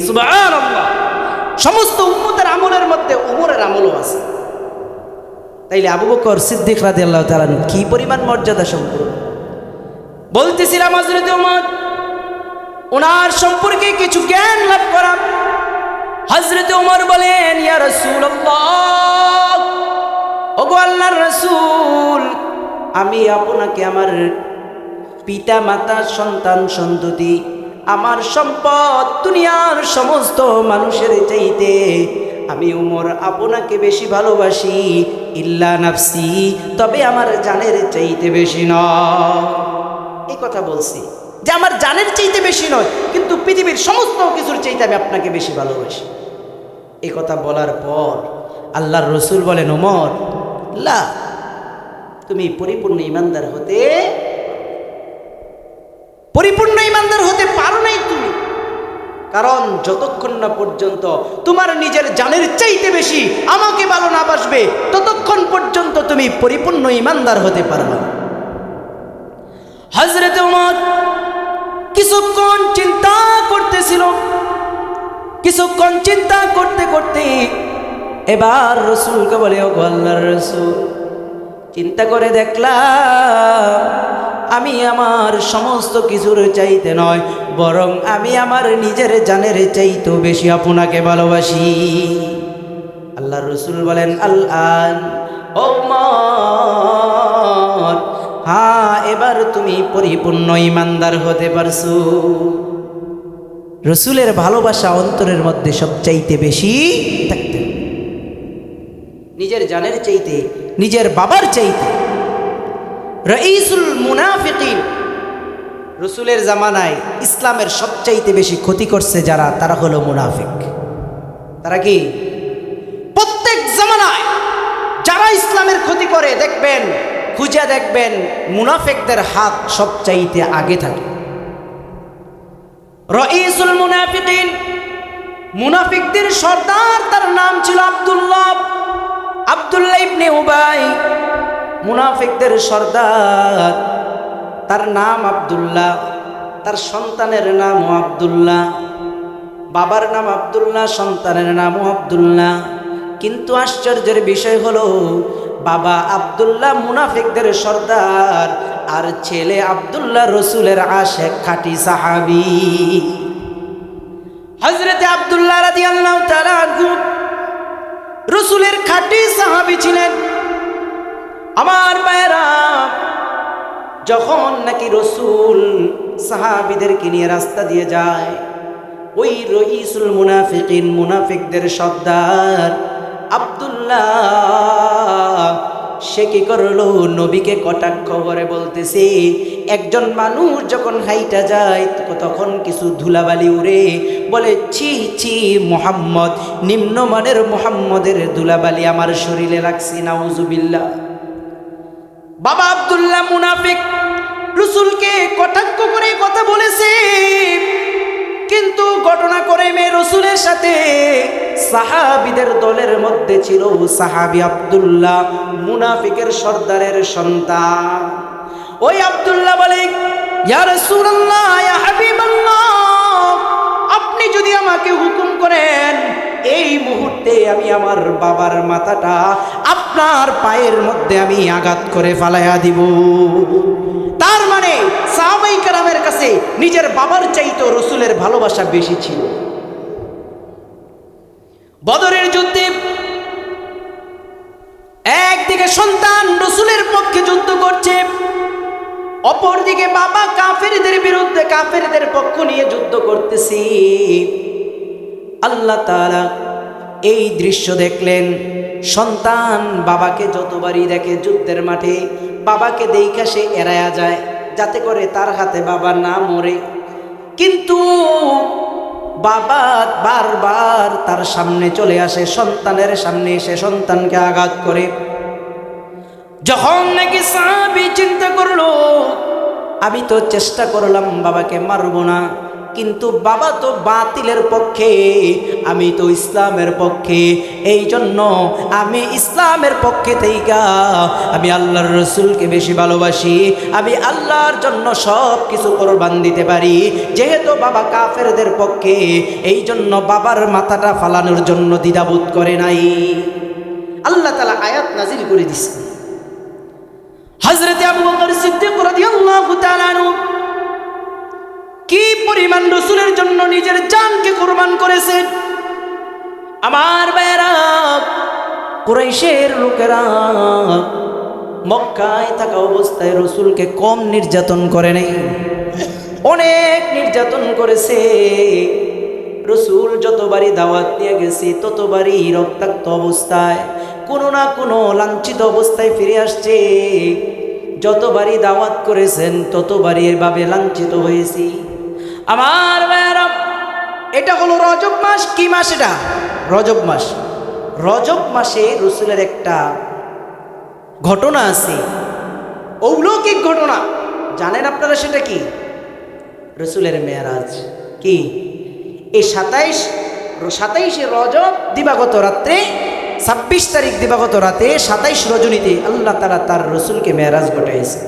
সুবহানাল্লাহ। সমস্ত উম্মতের আমলের মধ্যে ওমরের আমলও আছে। তাইলে আবু বকর সিদ্দিক রাদিয়াল্লাহু তাআলা কি পরিমাণ মর্যাদা সম্পন্ন। বলতেছিলাম হযরত ওমর, ওনার সম্পর্কে কিছু জ্ঞান লাভ করা। হযরত ওমর বলেন, ইয়া রাসূলুল্লাহ, ওগো আল্লাহর রাসূল, আমি আপনাকে আমার পিতা মাতা সন্তান সন্ততি আমার সম্পদ দুনিয়ার সমস্ত মানুষের চাইতে আমি ওমর আপনাকে বেশি ভালোবাসি, ইল্লা নাফসি, তবে আমার জানের চাইতে বেশি নয়। এই কথা বলছি। যে আমার জানের চাইতে বেশি নয়, কিন্তু পৃথিবীর সমস্ত কিছুর চাইতে আমি আপনাকে বেশি ভালোবাসি। এই কথা বলার পর আল্লাহর রসুল বলেন, ওমর, লা, তুমি পরিপূর্ণ ইমানদার হতে পারো নাই তুমি, কারণ যতক্ষণ না পর্যন্ত তোমার নিজের জানের চাইতে বেশি আমাকে ভালো না বাসবে, ততক্ষণ পর্যন্ত তুমি পরিপূর্ণ ইমানদার হতে পারবে না। হযরত ওমর কিছুক্ষণ চিন্তা করতেছিল। কিছুক্ষণ চিন্তা করতে করতে এবার রসুলকে বলে, ও আল্লাহর রসুল, চিন্তা করে দেখলাম আমি আমার সমস্ত কিছুর চাইতে নয়, বরং আমি আমার নিজের জানের চাইতেও বেশি আপনাকে ভালোবাসি। আল্লাহর রসুল বলেন, আল্লাহ ওমর, হ্যাঁ, এবার তুমি পরিপূর্ণ ইমানদার হতে পারছো। রসুলের ভালোবাসা অন্তরের মধ্যে সবচাইতে বেশি থাকতে, নিজের জানের চাইতে, নিজের বাবার চাইতে। রাইসুল মুনাফিকিন, রসুলের জামানায় ইসলামের সবচাইতে বেশি ক্ষতি করছে যারা, তারা হলো মুনাফিক। তারা কি? প্রত্যেক জামানায় যারা ইসলামের ক্ষতি করে দেখবেন, খুঁজে দেখবেন, মুনাফিকদের হাত সবচাইতে আগে থাকে। রাইসুল মুনাফিকিন, মুনাফিকদের সর্দার, তার নাম ছিল আব্দুল্লাহ ইবনে উবাই। মুনাফিকদের সর্দার, তার নাম আব্দুল্লাহ, তার সন্তানের নামও আব্দুল্লাহ, বাবার নাম আব্দুল্লাহ, সন্তানের নামও আব্দুল্লাহ। কিন্তু আশ্চর্যের বিষয় হলো, বাবা আব্দুল্লাহ মুনাফিকদের সর্দার, আর ছেলে আব্দুল্লাহ রসুলের আশেক, খাঁটি সাহাবী। হযরতে আব্দুল্লাহ রাদিয়াল্লাহু তাআলা আনহু রসুলের খাঁটি সাহাবী ছিলেন। আমার ভাইয়েরা, যখন নাকি রসুল সাহাবীদেরকে নিয়ে রাস্তা দিয়ে যায়, ওই রাইসুল মুনাফিকিন, মুনাফিকদের সর্দার আব্দুল্লাহ, সে কি করলো, নবীকে কটাক্ষ করে বলতেছে, একজন মানুষ যখন হাইটা যায় তখন কিছু ধুলাবালি উড়ে, বলে, ছি ছি মুহাম্মদ, নিম্নমানের মুহাম্মদের ধুলাবালি আমার শরীরে রাখছি, নাউজুবিল্লাহ। বাবা আব্দুল্লাহ মুনাফিক রসুলকে কটাক্ষ করে কথা বলেছে, কিন্তু ঘটনা করে মেয়ে রসুলের সাথে সাহাবীদের দলের মধ্যে ছিল সাহাবী আব্দুল্লাহ, মুনাফিকের সর্দারের সন্তান। ওই আব্দুল্লাহ বলে, ইয়া রাসূলুল্লাহ, ইয়া হাবিবাল্লাহ, আপনি যদি আমাকে হুকুম করেন, এই মুহূর্তে আমি আমার বাবার মাথাটা আপনার পায়ের মধ্যে আমি আঘাত করে ফালাইয়া দিব। তার মানে সাহাবায়ে কেরামের কাছে নিজের বাবার চাইতে রসুলের ভালোবাসা বেশি ছিল। বদরের যুদ্ধে একদিকে সন্তান রসুলের পক্ষে যুদ্ধ করছে, অপরদিকে বাবা কাফেরদের বিরুদ্ধে, কাফেরদের পক্ষ নিয়ে যুদ্ধ করতেছে। আল্লাহ তাআলা এই দৃশ্য দেখলেন। সন্তান বাবাকে যতবারই দেখে যুদ্ধের মাঠে, বাবাকে দেইখা সে এড়ায়া যায়, যাতে করে তার হাতে বাবা না মরে। কিন্তু বাবা বারবার তার সামনে চলে আসে, সন্তানের সামনে এসে সন্তানকে আঘাত করে। যখন নাকি সাহাবী চিন্তা করলো, আমি তো চেষ্টা করলাম বাবাকে মারবো না, কিন্তু বাবা তো বাতিলের পক্ষে, আমি তো ইসলামের পক্ষে, এই জন্য আমি ইসলামের পক্ষে থেকে আমি আল্লাহর রসুলকে বেশি ভালোবাসি, আমি আল্লাহর জন্য সব কিছু কোরবান দিতে পারি। যেহেতু বাবা কাফেরদের পক্ষে, এই জন্য বাবার মাথাটা ফালানোর জন্য দ্বিধাবোধ করে নাই। আল্লাহ তাআলা আয়াত নাজিল করে দিয়েছেন। হযরত আবু বকর সিদ্দিক রাদিয়াল্লাহু তাআলা আনহু কি পরিমাণ রসুলের জন্য নিজের জানকে কুরবান করেছেন। আমার ভাইয়েরা, কুরাইশের লোকেরা মক্কায় থাকা অবস্থায় রসুলকে কম নির্যাতন করে নাই, অনেক নির্যাতন করেছে। রসুল যতবারই দাওয়াত নিয়ে গেছে ততবারই রক্তাক্ত অবস্থায়, কোনো না কোনো লাঞ্ছিত অবস্থায় ফিরে আসছে। যতবারই দাওয়াত করেছেন ততবারই এভাবে লাঞ্ছিত হয়েছি। আমার ভাইয়েরা, এটা হলো রজব মাস। কি মাস এটা? রজব মাস। রজব মাসে রসুলের একটা ঘটনা আছে, অলৌকিক ঘটনা। জানেন আপনারা সেটা কি? রসুলের মেরাজ। কি? এই 27শে রজব দিবাগত রাত্রে, 26 তারিখ দিবাগত রাতে 27 রজনীতে আল্লাহ তাআলা তার রসুলকে মেরাজ ঘটাইছে।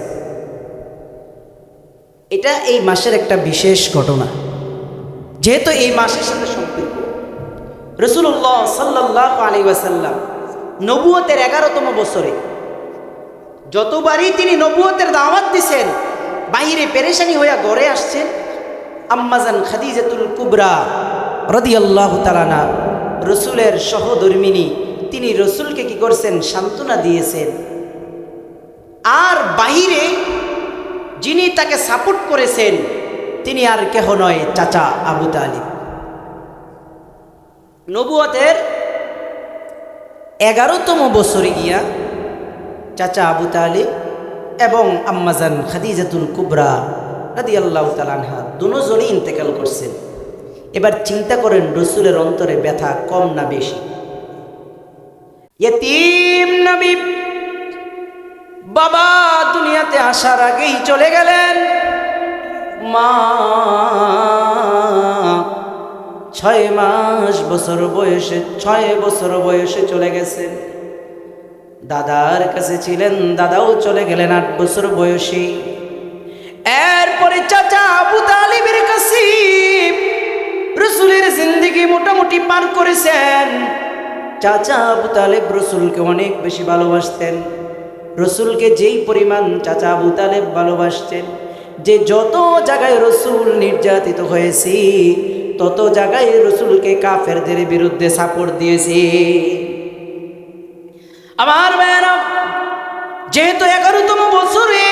এটা এই মাসের একটা বিশেষ ঘটনা, যেহেতু এই মাসের সাথে সম্পর্ক। রাসূলুল্লাহ সাল্লাল্লাহু আলাইহি ওয়াসাল্লাম নবুয়তের 11তম বছরে যতবারই তিনি নবুয়তের দাওয়াত দিয়েছেন, বাইরে পেরেশানি হইয়া ঘরে আসছেন, আম্মাজান খাদিজাতুল কুবরা রাদিয়াল্লাহু তাআলা আনহা, রসুলের সহধর্মিনী, তিনি রসুলকে কি করছেন? সান্ত্বনা দিয়েছেন। আর বাহিরে যিনি তাকে সাপোর্ট করেছেন তিনি আর কেহ নয়, চাচা আবু তালিব। নবুয়তের 11তম বছরে গিয়া চাচা আবু তালিব এবং আম্মাজান খাদিজাতুল কুবরা রাদিয়াল্লাহু তাআলা আনহা দুজনই ইন্তেকাল করছেন। এবার চিন্তা করেন রসুলের অন্তরে ব্যথা কম না বেশি? ইয়েতিম নবী বাবা দুনিয়াতে আসার আগেই চলে গেলেন। মা 6 বছর বয়সে চলে গেছেন। দাদার কাছে ছিলেন, দাদাও চলে গেলেন 8 বছর বয়সে। এরপরে চাচা আবু তালিবের কাছে রসুলের জিন্দেগি মোটামুটি পার করেছেন। চাচা আবু তালেব রসুলকে অনেক বেশি ভালোবাসতেন। রসুলকে যেই পরিমাণ চাচা আবু তালেব ভালোবাসতেন, যে যত জায়গায় রসুল নির্যাতিত হয়েছে তত জায়গায় রসুলকে কাফেরদের বিরুদ্ধে সাপোর্ট দিয়েছে। আমার ভাইয়েরা, যেহেতু 11তম বছরে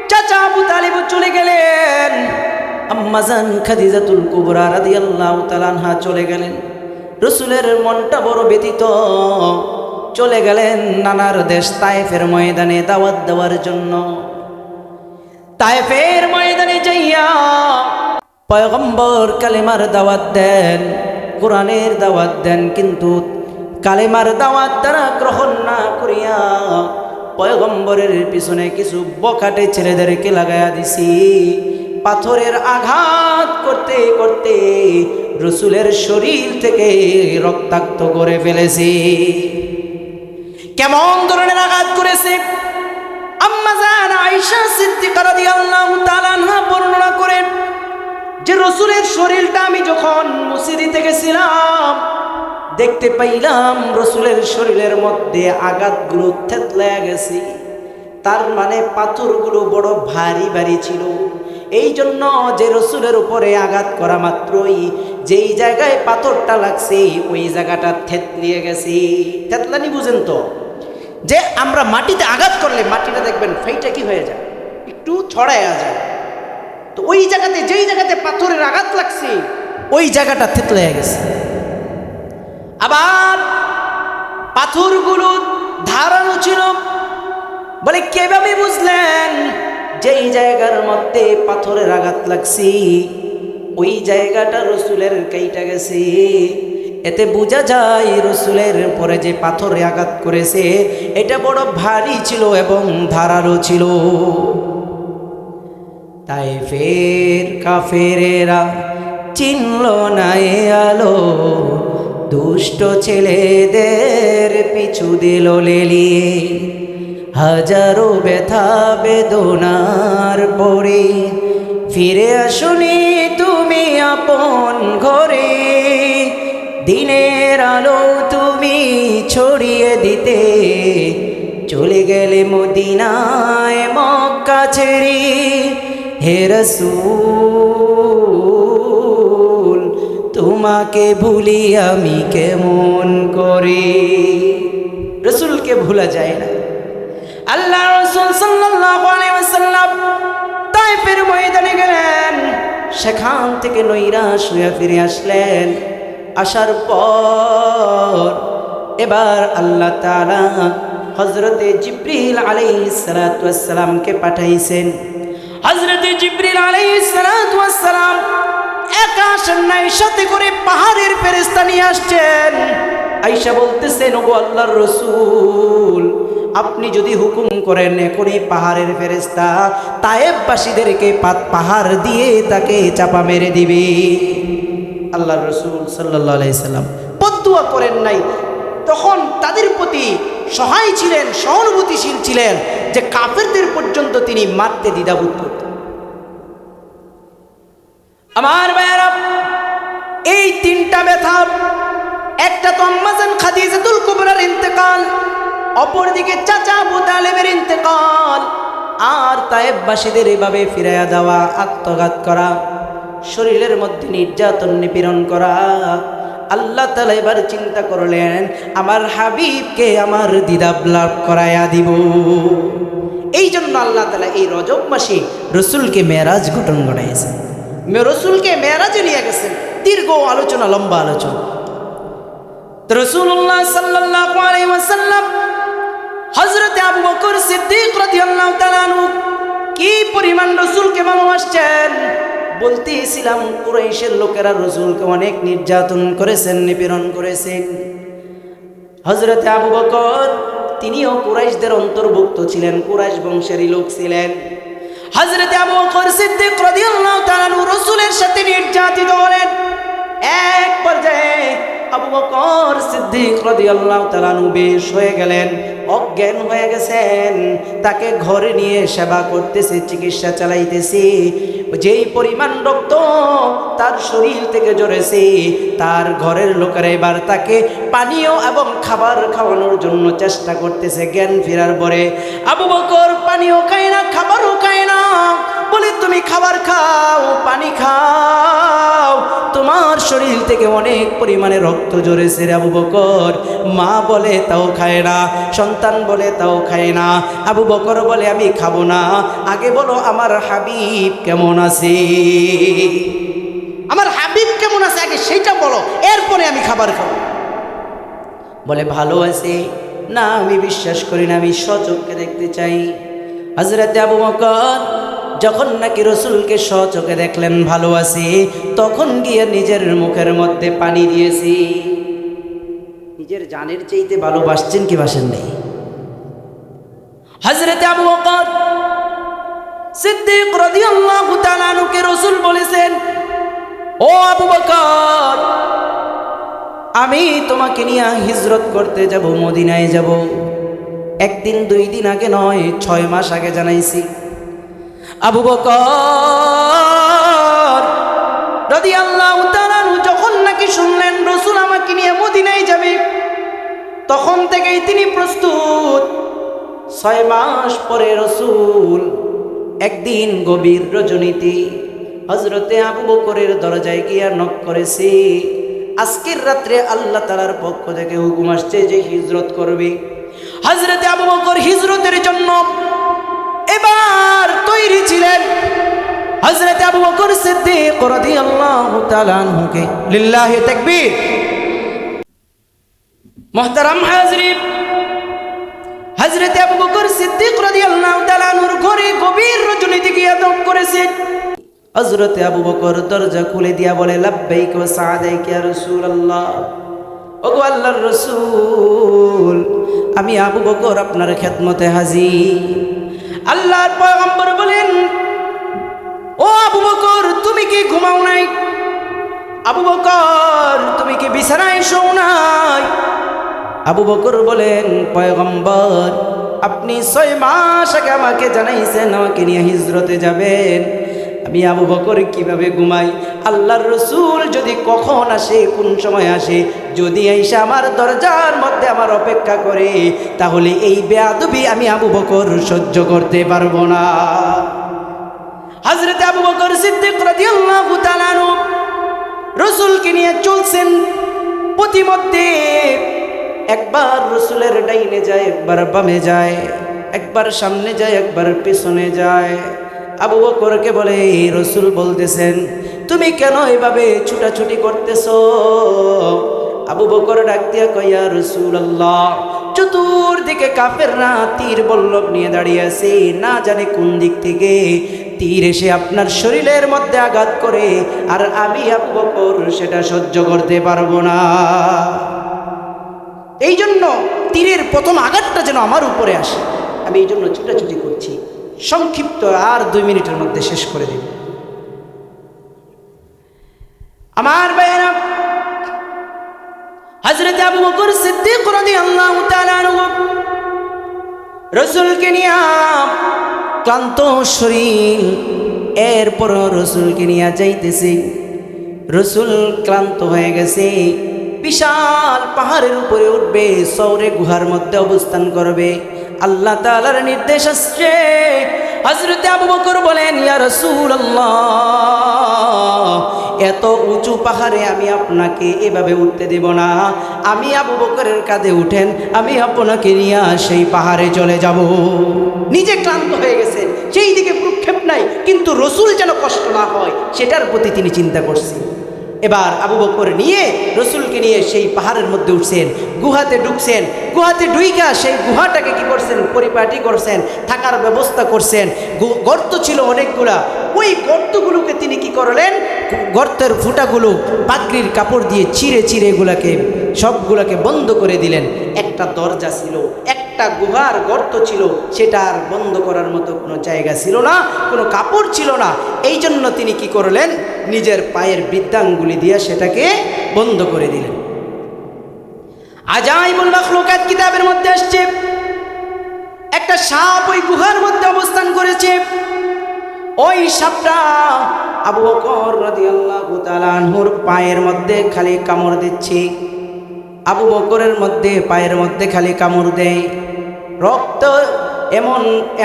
চাচা আবু তালিব চলে গেলেন, আম্মাজান খাদিজাতুল কুবরা রাদিয়াল্লাহু তাআলা আনহা চলে গেলেন। রসুলের মনটা বড় ব্যথিত। চলে গেলেন নানার দেশ তায়েফের ময়দানে দাওয়াত দেওয়ার জন্য। তায়েফের ময়দানে যাইয়া পয়গম্বর কালেমার দাওয়াত দেন, কোরআনের দাওয়াত দেন, কিন্তু কালেমার দাওয়াত তারা গ্রহণ না করিয়া পয়গম্বরের পিছনে কিছু বখাটে ছেলেদেরকে লাগাইয়া দিছি। পাথরের আঘাত করতে করতে রসুলের শরীর থেকে রক্তাক্ত করে ফেলেছে। কেমন ধরনের আঘাত করেছে? আম্মাজান আয়েশা সিদ্দিকা রাদিয়াল্লাহু তাআলা আনহা বর্ণনা করেন যে রসুলের শরীরটা আমি যখন মুছে দিতে গেছিলাম, দেখতে পাইলাম রসুলের শরীরের মধ্যে আঘাতগুলো থেতলে গেছে। তার মানে পাথরগুলো বড় ভারী ভারী ছিল। এই জন্য যে রসুলের উপরে আঘাত করা মাত্রই যেই জায়গায় পাথরটা লাগছে ওই জায়গাটা থেতলিয়ে গেছে। থেতলানি বুঝেন তো? যে আমরা মাটিতে আঘাত করলে মাটিটা দেখবেন ফাইটা কি হয়ে যায়, একটু ছড়ায় যায়। তো ওই জায়গাতে, যেই জায়গাতে পাথরের আঘাত লাগছে ওই জায়গাটা থেতলে গেছে। আবার পাথরগুলো ধারালো ছিল। বলে কিভাবে বুঝলেন? যেই জায়গার মধ্যে পাথরের আঘাত লাগছে ওই জায়গাটা রসুলের কাইটা গেছে। এতে বোঝা যায় রসুলের পরে যে পাথরে আঘাত করেছে এটা বড় ভারী ছিল এবং ধারালো ছিল। তায়েফের কাফেরেরা চিনল না এ আলো, দুষ্ট ছেলেদের পিছু দিল লেলিয়ে। হাজারো ব্যথা বেদনার পরে ফিরে আসুনি তুমি আপন ঘরে। দিনের আলো তুমি ছড়িয়ে দিতে চলে গেলে মদিনায় মক্কা ছেড়ে। হে রাসূল তোমাকে ভুলি আমি কেমন করে? রসুলকে ভুলা যায় না। আল্লাহ রাসূল সাল্লাল্লাহু আলাইহি ওয়াসাল্লাম তায়েফের ময়দানে গেলেন, সেখান থেকে নৈরাশ হয়ে ফিরে আসলেন। আসার পর এবার আল্লাহ তাআলা হযরতে জিবরিল আলাইহিস সালাতু ওয়াস সালামকে পাঠাইছেন। হযরতে জিবরিল আলাইহিস সালাতু ওয়াস সালাম একা আসেন নাই, সাথে করে পাহাড়ের ফেরেশতা নিয়ে আসছেন। আয়েশা বলতেছেন, ওগো আল্লাহর রাসূল, আপনি যদি হুকুম করেন এখনই পাহাড়ের ফেরেশতা তায়েববাসীদেরকে পাহাড় দিয়ে তাকে চাপা মেরে দিবে। আল্লাহর রাসূল সাল্লাল্লাহু আলাইহি সাল্লাম বদদুয়া করেন নাই, তখন তাদের প্রতি সহায় ছিলেন, সহানুভূতিশীল ছিলেন, যে কাফেরদের পর্যন্ত তিনি মারতে দ্বিধাবোধ করতেন। আমার ভাইয়েরা, এই তিনটা ব্যথা, একটা তো আম্মাজান খাদিজাতুল কুবরার ইন্তেকাল, অপরদিকে চাচা আবু তালেবের ইন্তেকাল, আর তায়েববাসীদের এভাবে ফিরাইয়া দেওয়া, আত্মঘাত করা, শরীরের মধ্যে নির্যাতন নিপীড়ন করা। আল্লাহ তাআলা এবার চিন্তা করলেন, আমার হাবিবকে আমার দিদাব লাভ করাইয়া দিব। এই জন্য আল্লাহ তাআলা এই রজব মাসে রসুলকে মেরাজ ঘটন ঘটাইয়েছেন, রসুলকে মেরাজে নিয়ে গেছেন। দীর্ঘ আলোচনা, লম্বা আলোচনা। রাসূলুল্লাহ সাল্লাল্লাহু আলাইহি ওয়াসাল্লাম হযরতে আবু বকর সিদ্দিক রাদিয়াল্লাহু তাআলা আনহু কি পরিমাণ রাসূলকে ভালোবাসছেন। বলতেছিলাম, কুরাইশের লোকেরা রাসূলকে অনেক নির্যাতন করেছেন, নিপীড়ন করেছেন। হযরতে আবু বকর তিনিও কুরাইশদের অন্তর্ভুক্ত ছিলেন, কুরাইশ বংশেরই লোক ছিলেন। হযরতে আবু বকর সিদ্দিক রাদিয়াল্লাহু তাআলা আনহু রাসূলের সাথে নির্যাতিত হলেন। এক পর্যায়ে আবু বকর সিদ্দিক রাদিয়াল্লাহু তাআলা আনহু বেশ হয়ে গেলেন, অজ্ঞান হয়ে গেছেন। তাকে ঘরে নিয়ে সেবা করতেছে, চিকিৎসা চালাইতেছে। যেই পরিমাণ রক্ত তার শরীর থেকে ঝরেছে, তার ঘরের লোকেরা এবার তাকে পানীয় এবং খাবার খাওয়ানোর জন্য চেষ্টা করতেছে। জ্ঞান ফেরার পরে আবু বকর পানীয় খায় না, খাবারও খায় না। বলে, তুমি খাবার খাও, পানি খাও, তোমার শরীর থেকে অনেক পরিমাণে রক্ত ঝরেছে রে আবু বকর। মা বলে তাও খায় না, সন্তান বলে তাও খায় না। আবু বকর বলে, আমি খাবো না, আগে বলো আমার হাবিব কেমন আছে, আমার হাবিব কেমন আছে আগে সেইটা বলো, এরপরে আমি খাবার খাবো। বলে, ভালো আছে না, আমি বিশ্বাস করি না, আমি স্বচক্ষে দেখতে চাই। হযরতে আবু বকর যখন নাকি রসুলকে স্বচক্ষে দেখলেন ভালো আছে, তখন গিয়ে নিজের মুখের মধ্যে পানি দিয়েছি। নিজের জানের চাইতে ভালোবাসছেন কি বাসেন নেই? হযরতে আবু বকর সিদ্দিক রাদিয়াল্লাহু তাআলা আনহুকে রাসূল বলেছেন, ও আবু বকর, আমি তোমাকে নিয়ে হিজরত করতে যাব, মদিনায় যাব। একদিন দুই দিন আগে নয়, 6 মাস আগে জানাইছি। আবু বকর রাদিয়াল্লাহু তাআলা আনহু যখন নাকি শুনলেন রাসূল আমাকে নিয়ে মদিনায় যাবে, তখন থেকেই তিনি প্রস্তুত। 6 মাস পরে রাসূল একদিন গভীর রজনীতে হযরতে আবু বকরের দরজায় গিয়ে নক করেছে। আজকের রাত্রে আল্লাহ তাআলার পক্ষ থেকে হুকুম আসছে যে হিজরত করবে। হযরতে আবু বকর হিজরতের জন্য এবার তৈরি ছিলেন। হযরতে আবু বকর সিদ্দিক রাদিয়াল্লাহু তাআলা আনহুকে, লিল্লাহি তাকবীর। মুহতারাম হাজরিন, হযরতে আবু বকর সিদ্দিক রাদিয়াল্লাহু তাআলা আনহুর ঘরে গভীর রজনীতে গিয়ে নক করেছেন। হযরতে আবু বকর দরজা খুলে দিয়া বলে, লাব্বাইক ওয়া সাআদাইক ইয়া রাসূলুল্লাহ। ওগো আল্লাহর রাসূল, আমি আবু বকর আপনার খেদমতে হাজির। আল্লাহর পয়গম্বর বলেন, ও আবু বকর, তুমি কি ঘুমাও নাই? আবু বকর, তুমি কি বিছানায় শোও নাই? আবু বকর বলেন, পয়গম্বর, আপনি 6 মাস আগে আমাকে জানাইছেন আমাকে নিয়ে হিজরতে যাবেন, আমি আবু বকর কিভাবে ঘুমাই? আল্লাহর রাসূল যদি কখন আসে, কোন সময় আসে, যদি আইসা আমার দরজার মধ্যে আমার অপেক্ষা করে, তাহলে এই বেয়াদবি আমি আবু বকর সহ্য করতে পারবো না। হযরতে আবু বকর সিদ্দিক রাদিয়াল্লাহু তাআলা আনহু রাসূলকে নিয়ে চলছেন। প্রতিমধ্যে একবার রাসূলের ডাইনে যায়, একবার বামে যায়, একবার সামনে যায়, একবার পেছনে যায়। আবু বকরকে বলে, রাসূল বলতেছেন, তুমি কেন এভাবে ছুটাছুটি করতেছো? আবু বকর ডাক দিয়া কয়, ইয়া রাসূলুল্লাহ, চতুর চতুর দিকে কাফেররা তীর বল্লভ নিয়ে দাঁড়িয়ে আছে, না জানে কোন দিক থেকে তীর এসে আপনার শরীরের মধ্যে আঘাত করে, আর আমি আবু বকর সেটা সহ্য করতে পারবো না। এই জন্য তীরের প্রথম আঘাতটা যেন আমার উপরে আসে, আমি এই জন্য ছুটাছুটি করছি। সংক্ষিপ্ত আর 2 মিনিটের মধ্যে শেষ করে দেব। আমার ভাইয়েরা, হযরত আবু বকর সিদ্দিক রাদিয়াল্লাহু তাআলা আনহু রাসূলকে নিয়ে ক্লান্ত শরীর, এরপর রাসূলকে নিয়ে যাইতেছে। রাসূল ক্লান্ত হয়ে গেছে, বিশাল পাহাড়ের উপরে উঠবে, সৌরে গুহার মধ্যে অবস্থান করবে। আল্লাহ তাআলার নির্দেশ আসছে। হযরত আবু বকর বলেন, ইয়া রাসূলুল্লাহ, এত উঁচু পাহাড়ে আমি আপনাকে এভাবে উঠতে দেব না। আমি আবু বকরের কাঁধে উঠেন, আমি আপনাকে নিয়ে সেই পাহাড়ে চলে যাব। নিজে ক্লান্ত হয়ে গেছে, সেই দিকে প্রক্ষেপ নাই, কিন্তু রাসূল যেন কষ্ট না হয় সেটার প্রতি তিনি চিন্তা করছেন। এবার আবু বকর নিয়ে রাসূলকে নিয়ে সেই পাহাড়ের মধ্যে উঠছেন, গুহাতে ঢুকছেন। গুহাতে ঢুইকা সেই গুহাটাকে কি করছেন, পরিপাটি করছেন, থাকার ব্যবস্থা করছেন। গর্ত ছিল অনেকগুলা, ওই গর্তগুলোকে তিনি কি করলেন, গর্তের ফুটাগুলো পাগড়ির কাপড় দিয়ে চিরে চিরে এগুলাকে সবগুলোকে বন্ধ করে দিলেন। একটা দরজা ছিল, একটা গুহার গর্ত ছিল, সেটা আর বন্ধ করার মতো কোনো জায়গা ছিল না, কোনো কাপড় ছিল না। এই জন্য তিনি কি করলেন, নিজের পায়ের বৃদ্ধাঙ্গুলি দিয়ে সেটাকে বন্ধ করে দিলেন। আজাইবুল মাখলুকাত কিতাবের মধ্যে আসছে, একটা সাপ ওই গুহার মধ্যে অবস্থান করেছে। ওই সাপটা আবু বকর রাদিয়াল্লাহু তাআলা আনহুর পায়ের মধ্যে খালি কামড় দিচ্ছে। আবু বকরের মধ্যে পায়ের মধ্যে খালি কামড় দেয়, রক্ত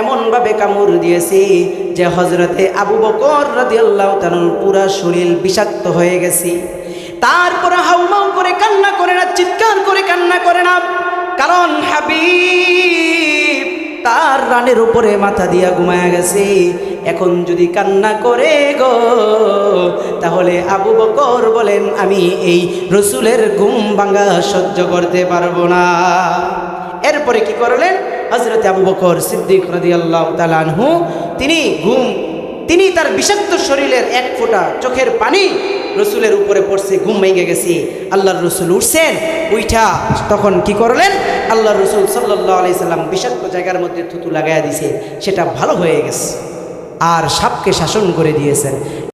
এমনভাবে কামড় দিয়েছে যে হযরতে আবু বকর রাদিয়াল্লাহু তাআলার পুরা শরীর বিষাক্ত হয়ে গেছে। তারপরে হাউমাউ করে কান্না করে না, চিৎকার করে কান্না করে না, কারণ হাবিব তার রানের উপরে মাথা দিয়া ঘুমায়া গেছে। এখন যদি কান্না করে গো, তাহলে আবু বকর বলেন, আমি এই রাসূলের ঘুম ভাঙা সহ্য করতে পারবো না। এরপরে কি করলেন, হযরত আবু বকর সিদ্দিক রাদিয়াল্লাহু তাআলা আনহু তিনি তার বিষাক্ত শরীরের এক ফোঁটা চোখের পানি রাসূলের উপরে পড়ছে, ঘুম ভেঙে গেছে। আল্লাহর রাসূল উঠছেন, উঠা তখন কি করলেন, আল্লাহর রাসূল সাল্লাল্লাহু আলাইহি সাল্লাম বিষাক্ত জায়গার মধ্যে থুতু লাগাইয়া দিছে, সেটা ভালো হয়ে গেছে, আর সাপকে শাসন করে দিয়েছেন।